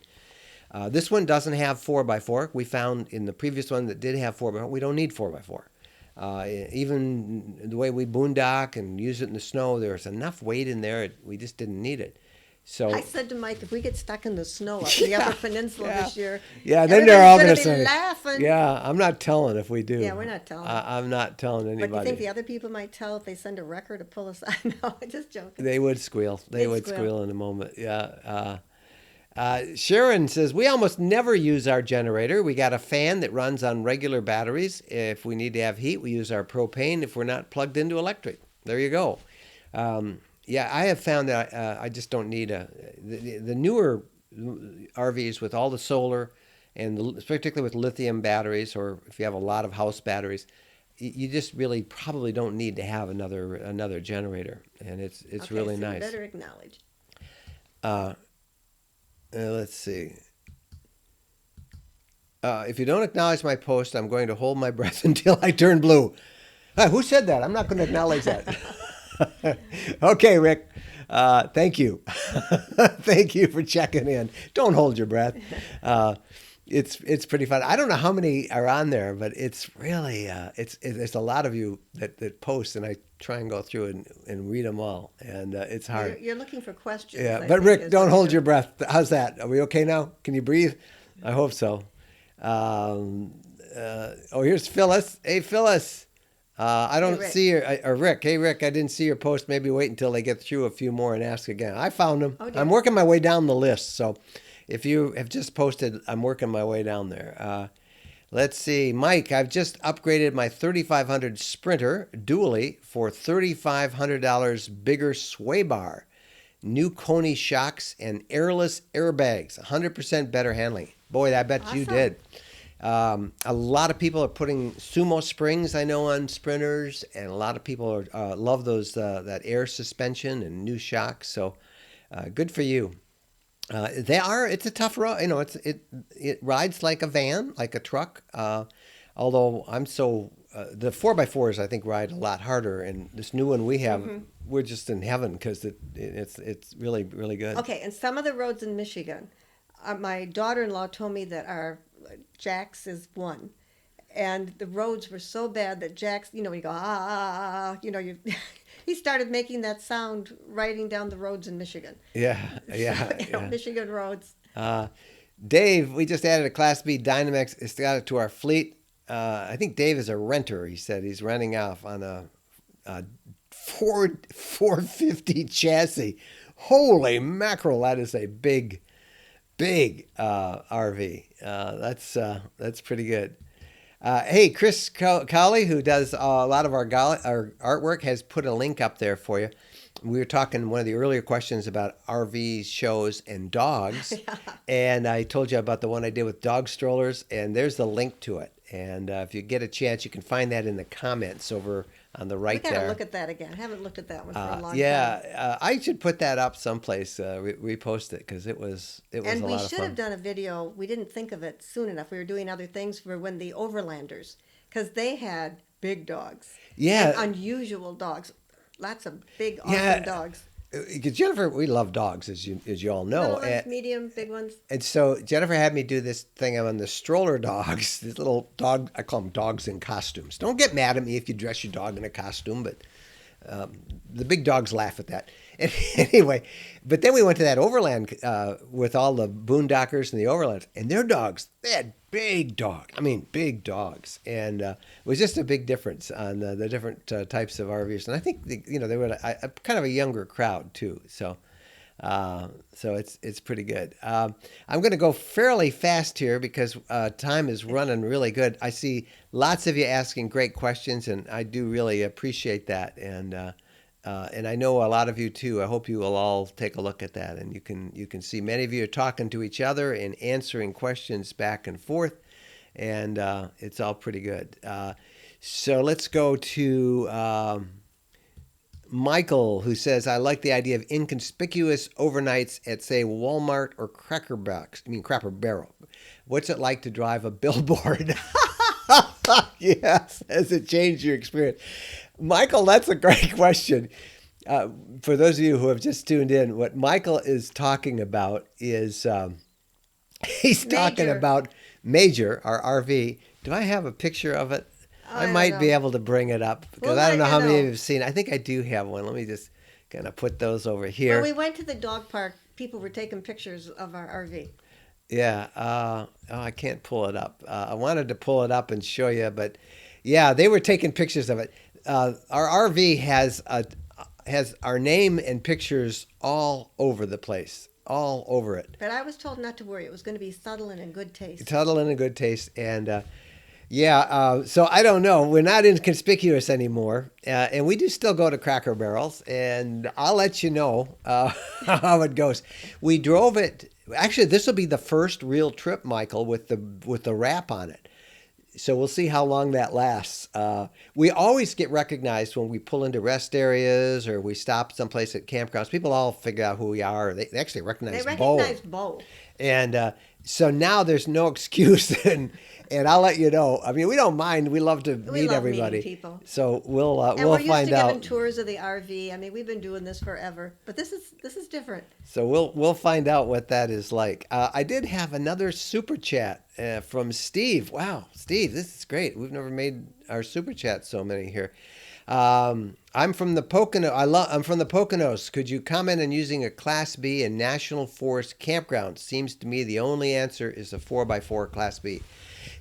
This one doesn't have 4x4. We found in the previous one that did have 4x4, we don't need 4x4. Even the way we boondock and use it in the snow, there's enough weight in there, we just didn't need it. So I said to Mike, if we get stuck in the snow up the Upper Peninsula this year, yeah, then they're all going to be say, laughing. yeah, I'm not telling if we do. Yeah, we're not telling. I'm not telling anybody. But you think the other people might tell if they send a wrecker to pull us out? No, just joking. They would squeal. They They'd would squeal. squeal in a moment. Yeah. Sharon says, we almost never use our generator. We got a fan that runs on regular batteries. If we need to have heat, we use our propane if we're not plugged into electric. There you go. Yeah, I have found that I just don't need the newer RVs with all the solar and particularly with lithium batteries, or if you have a lot of house batteries, you just really probably don't need to have another generator, and it's Okay, really so nice. You better acknowledge. Let's see. If you don't acknowledge my post, I'm going to hold my breath until I turn blue. Who said that? I'm not going to acknowledge that. Okay, Rick. Thank you. Thank you for checking in. Don't hold your breath. It's pretty fun. I don't know how many are on there, but it's really there's a lot of you that post, and I try and go through and read them all, and it's hard. You're looking for questions. Yeah, I but think, Rick, is don't what hold you're- your breath. How's that? Are we okay now? Can you breathe? I hope so. Here's Phyllis. Hey, Phyllis. I don't Rick. see your, or Rick. Hey, Rick, I didn't see your post. Maybe wait until they get through a few more and ask again. I found them. Oh, dear. I'm working my way down the list. So if you have just posted, I'm working my way down there. Let's see. Mike, I've just upgraded my 3500 Sprinter dually for $3,500 bigger sway bar, new Coney shocks, and airless airbags. 100% better handling. Boy, I bet you Awesome. did. A lot of people are putting Sumo springs, I know, on Sprinters, and a lot of people love those that air suspension and new shocks. So good for you. It's a tough road. It rides like a van, like a truck. Although the 4x4s I think ride a lot harder, and this new one we have, we're just in heaven because it's really, really good. Okay, and some of the roads in Michigan, my daughter-in-law told me that our Jack's is one, and the roads were so bad that Jack's, you go he started making that sound riding down the roads in Michigan. Yeah. Michigan roads. Dave, we just added a Class B Dynamex. It's got it to our fleet. I think Dave is a renter. He said he's renting off on a Ford 450 chassis. Holy mackerel! That is a big RV. That's pretty good. Hey, Chris Cowley, who does a lot of our artwork, has put a link up there for you. We were talking one of the earlier questions about RVs, shows, and dogs. And I told you about the one I did with dog strollers, and there's the link to it. And if you get a chance, you can find that in the comments over on the right We gotta there. look at that again. I haven't looked at that one for a long time. I should put that up someplace, repost it, because it was And a we lot of should fun. have done a video. We didn't think of it soon enough. We were doing other things for when the Overlanders, because they had big dogs. Yeah. And unusual dogs. Lots of big, awesome Yeah. dogs. Because Jennifer, we love dogs, as you all know. Little ones, medium, big ones. And so Jennifer had me do this thing on the stroller dogs, this little dog, I call them dogs in costumes. Don't get mad at me if you dress your dog in a costume, but the big dogs laugh at that. Anyway, but then we went to that overland with all the boondockers and the overlands, and their dogs, they had big dogs. And it was just a big difference on the different types of RVs. And I think, they were a kind of a younger crowd too. So it's pretty good. I'm going to go fairly fast here because time is running really good. I see lots of you asking great questions, and I do really appreciate that. And I know a lot of you too. I hope you will all take a look at that, and you can see many of you are talking to each other and answering questions back and forth. and it's all pretty good. So let's go to Michael, who says, "I like the idea of inconspicuous overnights at, say, Walmart or Cracker Barrel. What's it like to drive a billboard?" Yes, has it changed your experience? Michael, that's a great question. For those of you who have just tuned in, what Michael is talking about is he's talking Major. about Major, our RV. Do I have a picture of it? I don't might be know. able to bring it up because We'll I don't know let how you many of know. you have seen it. I think I do have one. Let me just kind of put those over When here. we went to the dog park, people were taking pictures of our RV. Yeah. Oh, I can't pull it up. I wanted to pull it up and show you, but yeah, they were taking pictures of it. Our RV has our name and pictures all over the place, all over it. But I was told not to worry. It was going to be subtle and in good taste. Tuttle in a good taste, and so I don't know. We're not inconspicuous anymore, and we do still go to Cracker Barrels, and I'll let you know how it goes. We drove it. Actually, this will be the first real trip, Michael, with the wrap on it. So we'll see how long that lasts. We always get recognized when we pull into rest areas or we stop someplace at campgrounds. People all figure out who we are. They actually They recognize recognized Bo. and so now there's no excuse, and I'll let you know. I mean, we don't mind. We love to We meet love everybody. meeting people. So we'll And we'll we're used find to giving out. tours of the RV. I mean, we've been doing this forever, but this is different. So we'll find out what that is like. I did have another super chat from Steve. Wow, Steve, this is great. We've never made our super chat so many here. I'm from the Pocono. I'm from the Poconos. Could you comment on using a Class B in National Forest campground? Seems to me the only answer is a 4x4 Class B.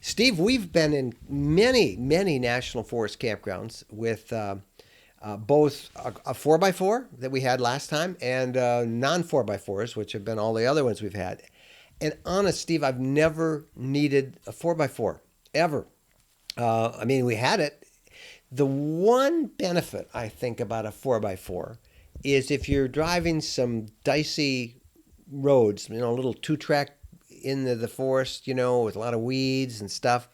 Steve, we've been in many National Forest campgrounds with both a 4x4 that we had last time and non 4x4s, which have been all the other ones we've had. And honest, Steve, I've never needed a 4x4 ever. I mean, we had it. The one benefit I think about a 4x4 is if you're driving some dicey roads, a little 2-track into the forest, with a lot of weeds and stuff,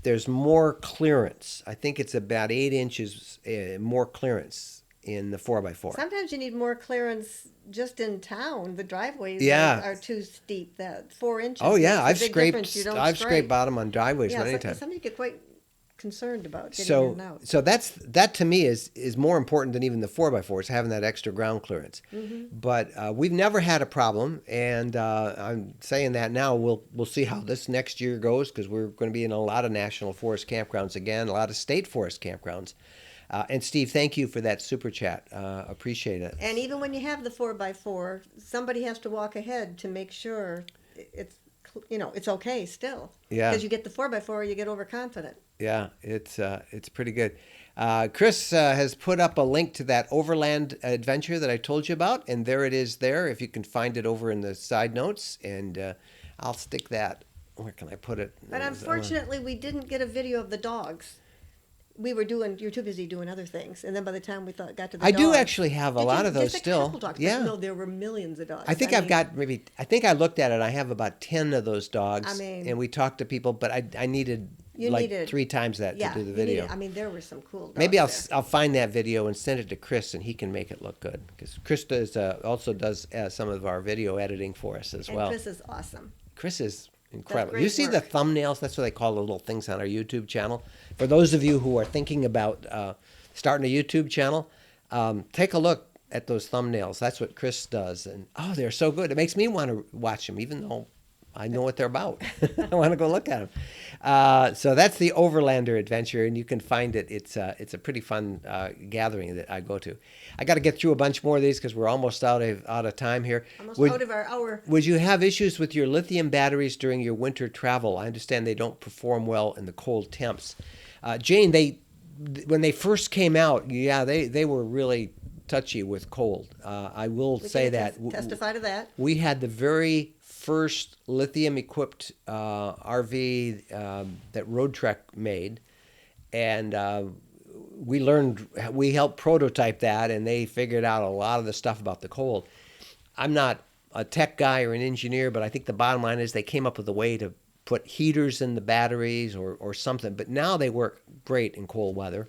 there's more clearance. I think it's about 8 inches more clearance in the 4x4. Sometimes you need more clearance just in town. The driveways Yeah. are too steep. That 4 inches. Oh yeah, makes a big difference. You don't I've scrape. scraped bottom on driveways Yeah, many so, times. somebody get quite concerned about getting in So and out. so that to me is more important than even the 4x4 is having that extra ground clearance. But we've never had a problem, and I'm saying that now. We'll see how this next year goes because we're going to be in a lot of national forest campgrounds again, a lot of state forest campgrounds. And Steve, thank you for that super chat. Appreciate it. And even when you have the 4x4, somebody has to walk ahead to make sure it's okay still. Yeah. Because you get the 4x4, you get overconfident. Yeah, it's pretty good. Chris has put up a link to that overland adventure that I told you about, and there it is there, if you can find it over in the side notes, and I'll stick that. Where can I put it? But unfortunately, we didn't get a video of the dogs. You're too busy doing other things. And then by the time we got to the I dogs. do actually have a Did lot you? of those Just a still. couple dogs, but Yeah. no, there were millions of dogs. I think I've got I think I looked at it. I have about 10 of those dogs, I mean- and we talked to people, but I needed You like needed- 3 times that to do the video. there were some cool dogs. Maybe there. I'll find that video and send it to Chris, and he can make it look good because Chris also does some of our video editing for us as And well. Chris is awesome. Chris is incredible. great You see work. the thumbnails? That's what they call the little things on our YouTube channel. For those of you who are thinking about starting a YouTube channel, take a look at those thumbnails. That's what Chris does, and they're so good. It makes me want to watch them, even though I know what they're about. I want to go look at them. So that's the Overlander adventure, and you can find it. It's a pretty fun gathering that I go to. I got to get through a bunch more of these because we're almost out of time here. Almost out of our hour. Would you have issues with your lithium batteries during your winter travel? I understand they don't perform well in the cold temps. Jane, when they first came out, they were really touchy with cold. I will We say can that. testify to that. We had the very first lithium-equipped RV that Road Trek made, and we helped prototype that, and they figured out a lot of the stuff about the cold. I'm not a tech guy or an engineer, but I think the bottom line is they came up with a way to put heaters in the batteries or something. But now they work great in cold weather.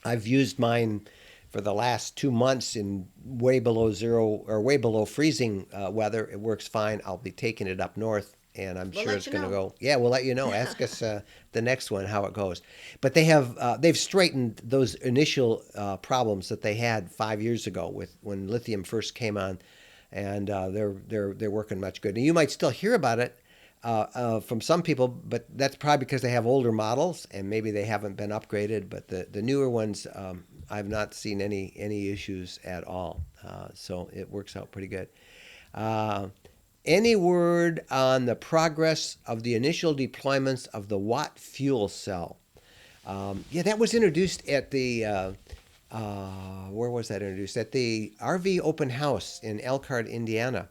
I've used mine for the last 2 months in way below zero or way below freezing weather. It works fine. I'll be taking it up north, and I'm We'll sure let it's you going to know. go. Yeah, we'll let you know. Ask us the next one how it goes. But they've straightened those initial problems that they had 5 years ago with when lithium first came on, and they're working much good. And you might still hear about it from some people, but that's probably because they have older models and maybe they haven't been upgraded. But the newer ones, I've not seen any issues at all. So it works out pretty good. Any word on the progress of the initial deployments of the Watt fuel cell? Yeah, that was introduced at the where was that introduced? At the RV Open House in Elkhart, Indiana,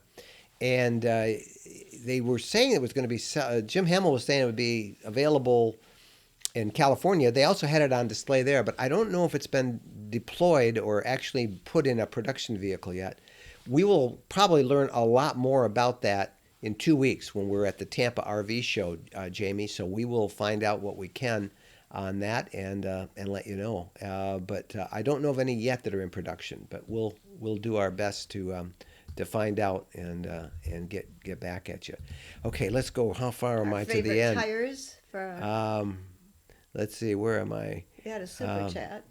and they were saying it was going to be. Jim Hamill was saying it would be available in California. They also had it on display there, but I don't know if it's been deployed or actually put in a production vehicle yet. We will probably learn a lot more about that in 2 weeks when we're at the Tampa RV show, Jamie. So we will find out what we can on that and let you know. But I don't know of any yet that are in production. But we'll do our best to find out and get back at you. Okay, let's go. How far am Our I to favorite the end? tires for. Let's see. Where am I? We had a super chat.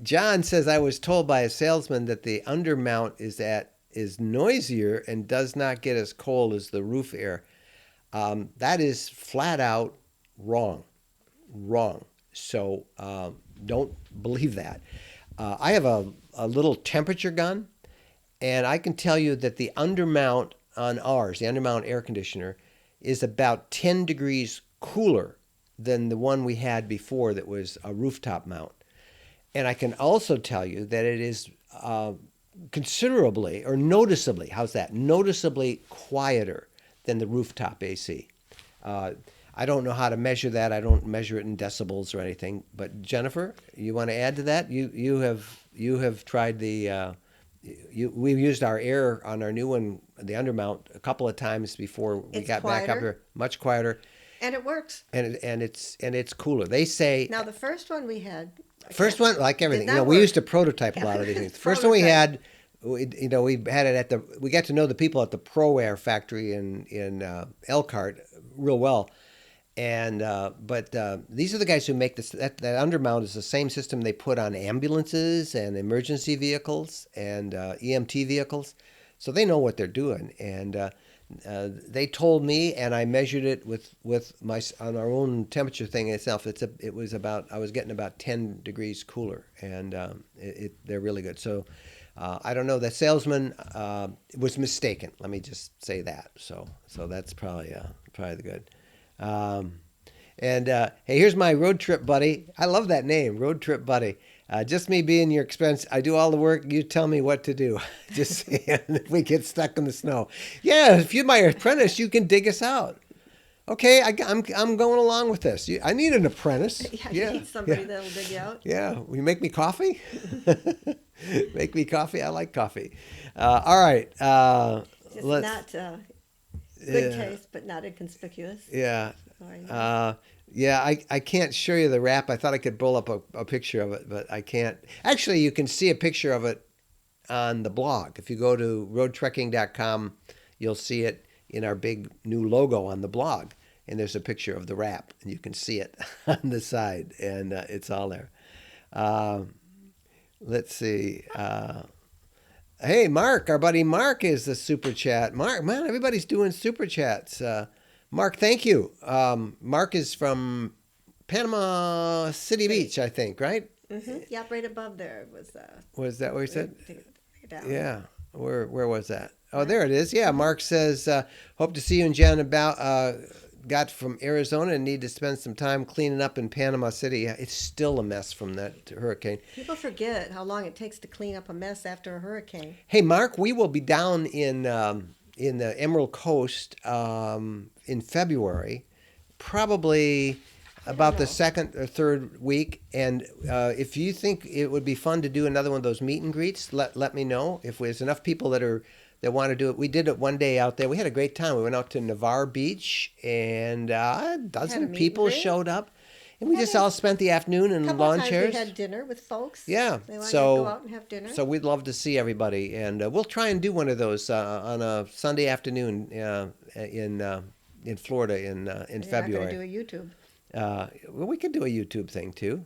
John says I was told by a salesman that the undermount is noisier and does not get as cold as the roof air. That is flat out wrong. So don't believe that. I have a little temperature gun, and I can tell you that the undermount on ours, the undermount air conditioner, is about 10 degrees cooler than the one we had before that was a rooftop mount. And I can also tell you that it is considerably or noticeably, how's that? Noticeably quieter than the rooftop AC. I don't know how to measure that. I don't measure it in decibels or anything. But Jennifer, you want to add to that? You have tried the. We've used our air on our new one, the undermount, a couple of times before we It's got back up quieter. here. Much quieter, And it works. and it's cooler. They say Now, the first one we had. first one, like everything, Did not we work. used to prototype a lot of these things. First one we had, we had it we got to know the people at the Pro Air factory in Elkhart real well. And but these are the guys who make this. That undermount is the same system they put on ambulances and emergency vehicles and EMT vehicles, so they know what they're doing. And they told me, and I measured it with my on our own temperature thing itself. It was about I was getting about 10 degrees cooler, and they're really good. So I don't know. The salesman was mistaken. Let me just say that. So that's probably the good. Hey, here's my road trip buddy. I love that name, road trip buddy. Just me being your expense. I do all the work. You tell me what to do. Just if we get stuck in the snow. Yeah, if you're my apprentice, you can dig us out. Okay, I'm going along with this. I need an apprentice. Yeah, you need somebody that'll dig you out. Yeah, will you make me coffee? Make me coffee. I like coffee. All right. It's not good taste, but not inconspicuous. Yeah. Sorry. Yeah, I can't show you the wrap. I thought I could pull up a picture of it, but I can't. Actually, you can see a picture of it on the blog. If you go to roadtrekking.com, you'll see it in our big new logo on the blog. And there's a picture of the wrap, and you can see it on the side, and it's all there. Let's see. Hey, Mark, our buddy Mark is the super chat. Mark, man, everybody's doing super chats. Mark, thank you. Mark is from Panama City Beach, I think, right? Mm-hmm. Yep, right above there was. Was that what he said? Take it down. Yeah. Where was that? Oh, there it is. Yeah, Mark says, hope to see you and Jen got from Arizona and need to spend some time cleaning up in Panama City. Yeah, it's still a mess from that hurricane. People forget how long it takes to clean up a mess after a hurricane. Hey, Mark, we will be down in the Emerald Coast in February, probably about the second or third week. And if you think it would be fun to do another one of those meet and greets, let me know. If there's enough people that are that want to do it. We did it one day out there. We had a great time. We went out to Navarre Beach, and a dozen meet people and greet. showed up. And we Had just a all spent the afternoon in couple lawn of times chairs. we had dinner with folks. Yeah, They wanted so- to go out and have dinner. So we'd love to see everybody, and we'll try and do one of those on a Sunday afternoon in Florida in You're February. not going to do a YouTube. Well, we could do a YouTube thing too.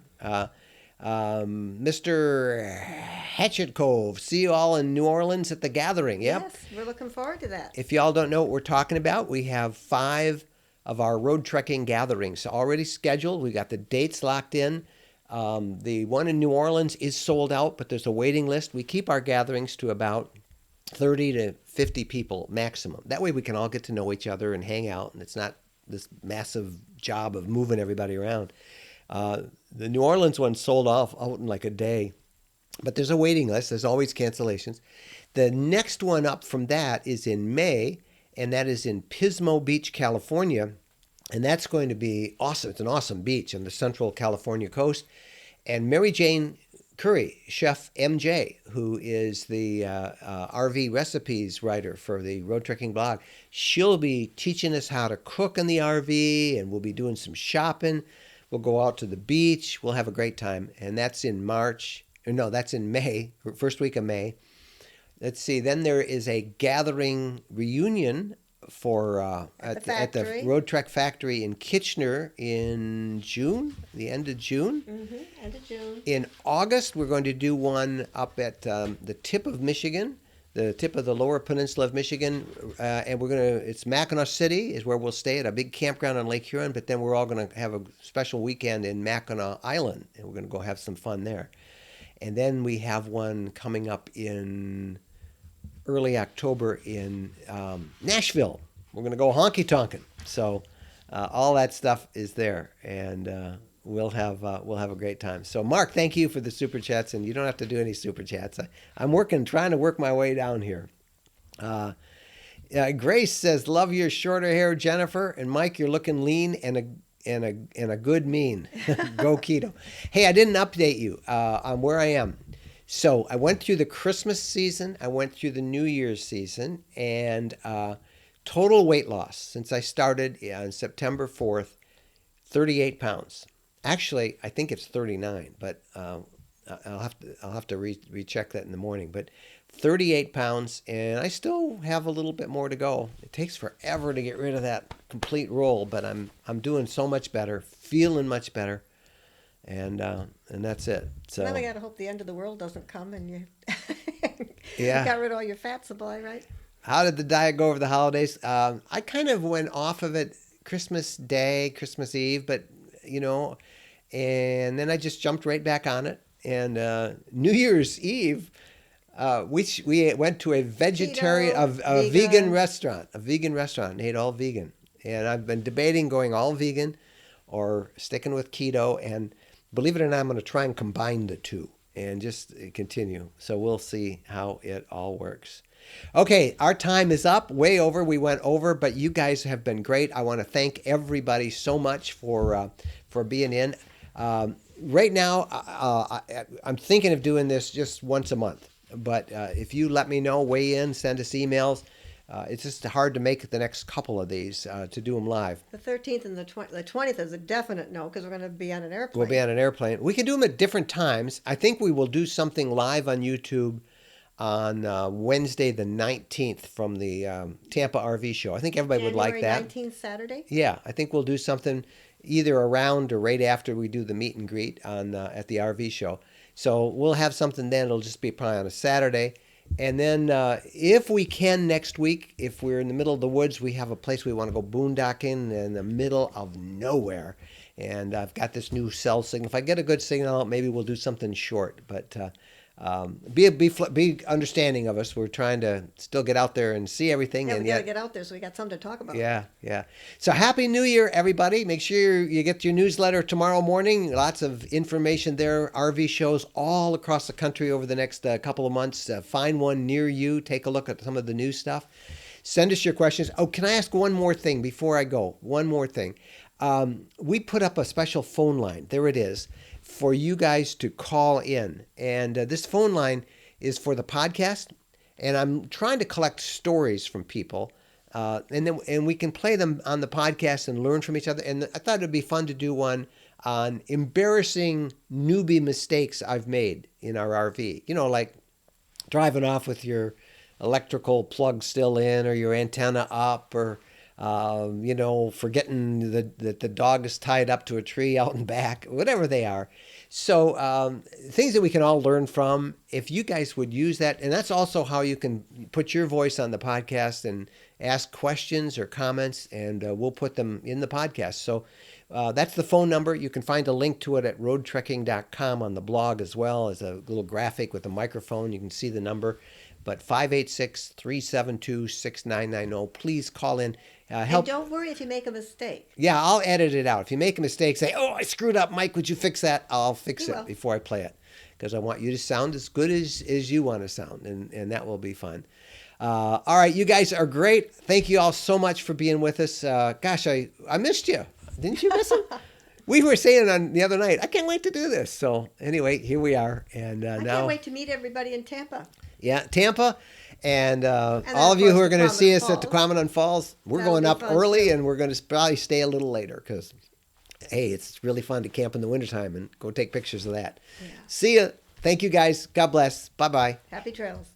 Mr. Hatchet Cove, see you all in New Orleans at the gathering. Yep. Yes, we're looking forward to that. If y'all don't know what we're talking about, we have 5 of our road trekking gatherings already scheduled. We got the dates locked in. The one in New Orleans is sold out, but there's a waiting list. We keep our gatherings to about 30 to 50 people maximum. That way we can all get to know each other and hang out, and it's not this massive job of moving everybody around. The New Orleans one sold off out in like a day, but there's a waiting list. There's always cancellations. The next one up from that is in May, and that is in Pismo Beach, California. And that's going to be awesome. It's an awesome beach on the central California coast. And Mary Jane Curry, Chef MJ, who is the RV recipes writer for the Road Trekking blog, she'll be teaching us how to cook in the RV, and we'll be doing some shopping. We'll go out to the beach. We'll have a great time. And that's in that's in May, first week of May. Let's see. Then there is a gathering reunion for at the Road Trek Factory in Kitchener in June, the end of June. Mm-hmm. End of June. In August, we're going to do one up at the tip of Michigan, the tip of the lower peninsula of Michigan, and it's Mackinac City is where we'll stay at a big campground on Lake Huron, but then we're all going to have a special weekend in Mackinac Island, and we're going to go have some fun there. And then we have one coming up in early October in Nashville. We're going to go honky tonkin'. So all that stuff is there, and we'll have a great time. So Mark, thank you for the super chats, and you don't have to do any super chats. I'm trying to work my way down here. Grace says, "Love your shorter hair, Jennifer, and Mike. You're looking lean and a good mean. Go keto." Hey, I didn't update you on where I am. So I went through the Christmas season, I went through the New Year's season, and total weight loss since I started on September 4th, 38 pounds. Actually, I think it's 39, but I'll have to recheck that in the morning. But 38 pounds, and I still have a little bit more to go. It takes forever to get rid of that complete roll, but I'm doing so much better, feeling much better. And that's it. So Now we gotta hope the end of the world doesn't come and you Yeah. got rid of all your fat supply, right? How did the diet go over the holidays? I kind of went off of it Christmas Day, Christmas Eve, but and then I just jumped right back on it. And New Year's Eve, we went to a vegetarian, a vegan restaurant, and ate all vegan. And I've been debating going all vegan or sticking with keto. And believe it or not, I'm going to try and combine the two and just continue. So we'll see how it all works. Okay, our time is up, way over. We went over, but you guys have been great. I want to thank everybody so much for being in. Right now, I'm thinking of doing this just once a month. But if you let me know, weigh in, send us emails. It's just hard to make the next couple of these to do them live. The 13th and the 20th is a definite no because we're going to be on an airplane. We'll be on an airplane. We can do them at different times. I think we will do something live on YouTube on Wednesday the 19th from the Tampa RV show. I think everybody would like that. January 19th, Saturday? Yeah, I think we'll do something either around or right after we do the meet and greet on at the RV show. So we'll have something then. It'll just be probably on a Saturday. And then if we can next week, if we're in the middle of the woods, we have a place we want to go boondocking in the middle of nowhere. And I've got this new cell signal. If I get a good signal, maybe we'll do something short. But be understanding of us. We're trying to still get out there and see everything. Yeah, and we got to yet, get out there so we got something to talk about. Yeah. So Happy New Year, everybody. Make sure you get your newsletter tomorrow morning. Lots of information there. RV shows all across the country over the next couple of months. Find one near you. Take a look at some of the new stuff. Send us your questions. Oh, can I ask one more thing before I go? One more thing. We put up a special phone line. There it is, for you guys to call in. And this phone line is for the podcast. and I'm trying to collect stories from people. And we can play them on the podcast and learn from each other. And I thought it'd be fun to do one on embarrassing newbie mistakes I've made in our RV. You know, like driving off with your electrical plug still in, or your antenna up, or forgetting that the dog is tied up to a tree out and back, whatever they are. So things that we can all learn from. If you guys would use that, and that's also how you can put your voice on the podcast and ask questions or comments, and we'll put them in the podcast. So that's the phone number. You can find a link to it at roadtrekking.com on the blog, as well as a little graphic with a microphone. You can see the number. But 586-372-6990. Please call in. Help. And don't worry if you make a mistake. Yeah, I'll edit it out. If you make a mistake, say, "Oh, I screwed up, Mike. Would you fix that?" I'll fix it before I play it, because I want you to sound as good as you want to sound, and that will be fun. All right, you guys are great. Thank you all so much for being with us. Gosh, I missed you. Didn't you miss him? We were saying on the other night, I can't wait to do this. So anyway, here we are, and I now can't wait to meet everybody in Tampa. Yeah, Tampa. And then, all of you who are going to see us at the Falls. Quamanon Falls, we're That'll going be up fun, early, too. and we're going to probably stay a little later because, hey, it's really fun to camp in the wintertime and go take pictures of that. Yeah. See ya. Thank you, guys. God bless. Bye-bye. Happy trails.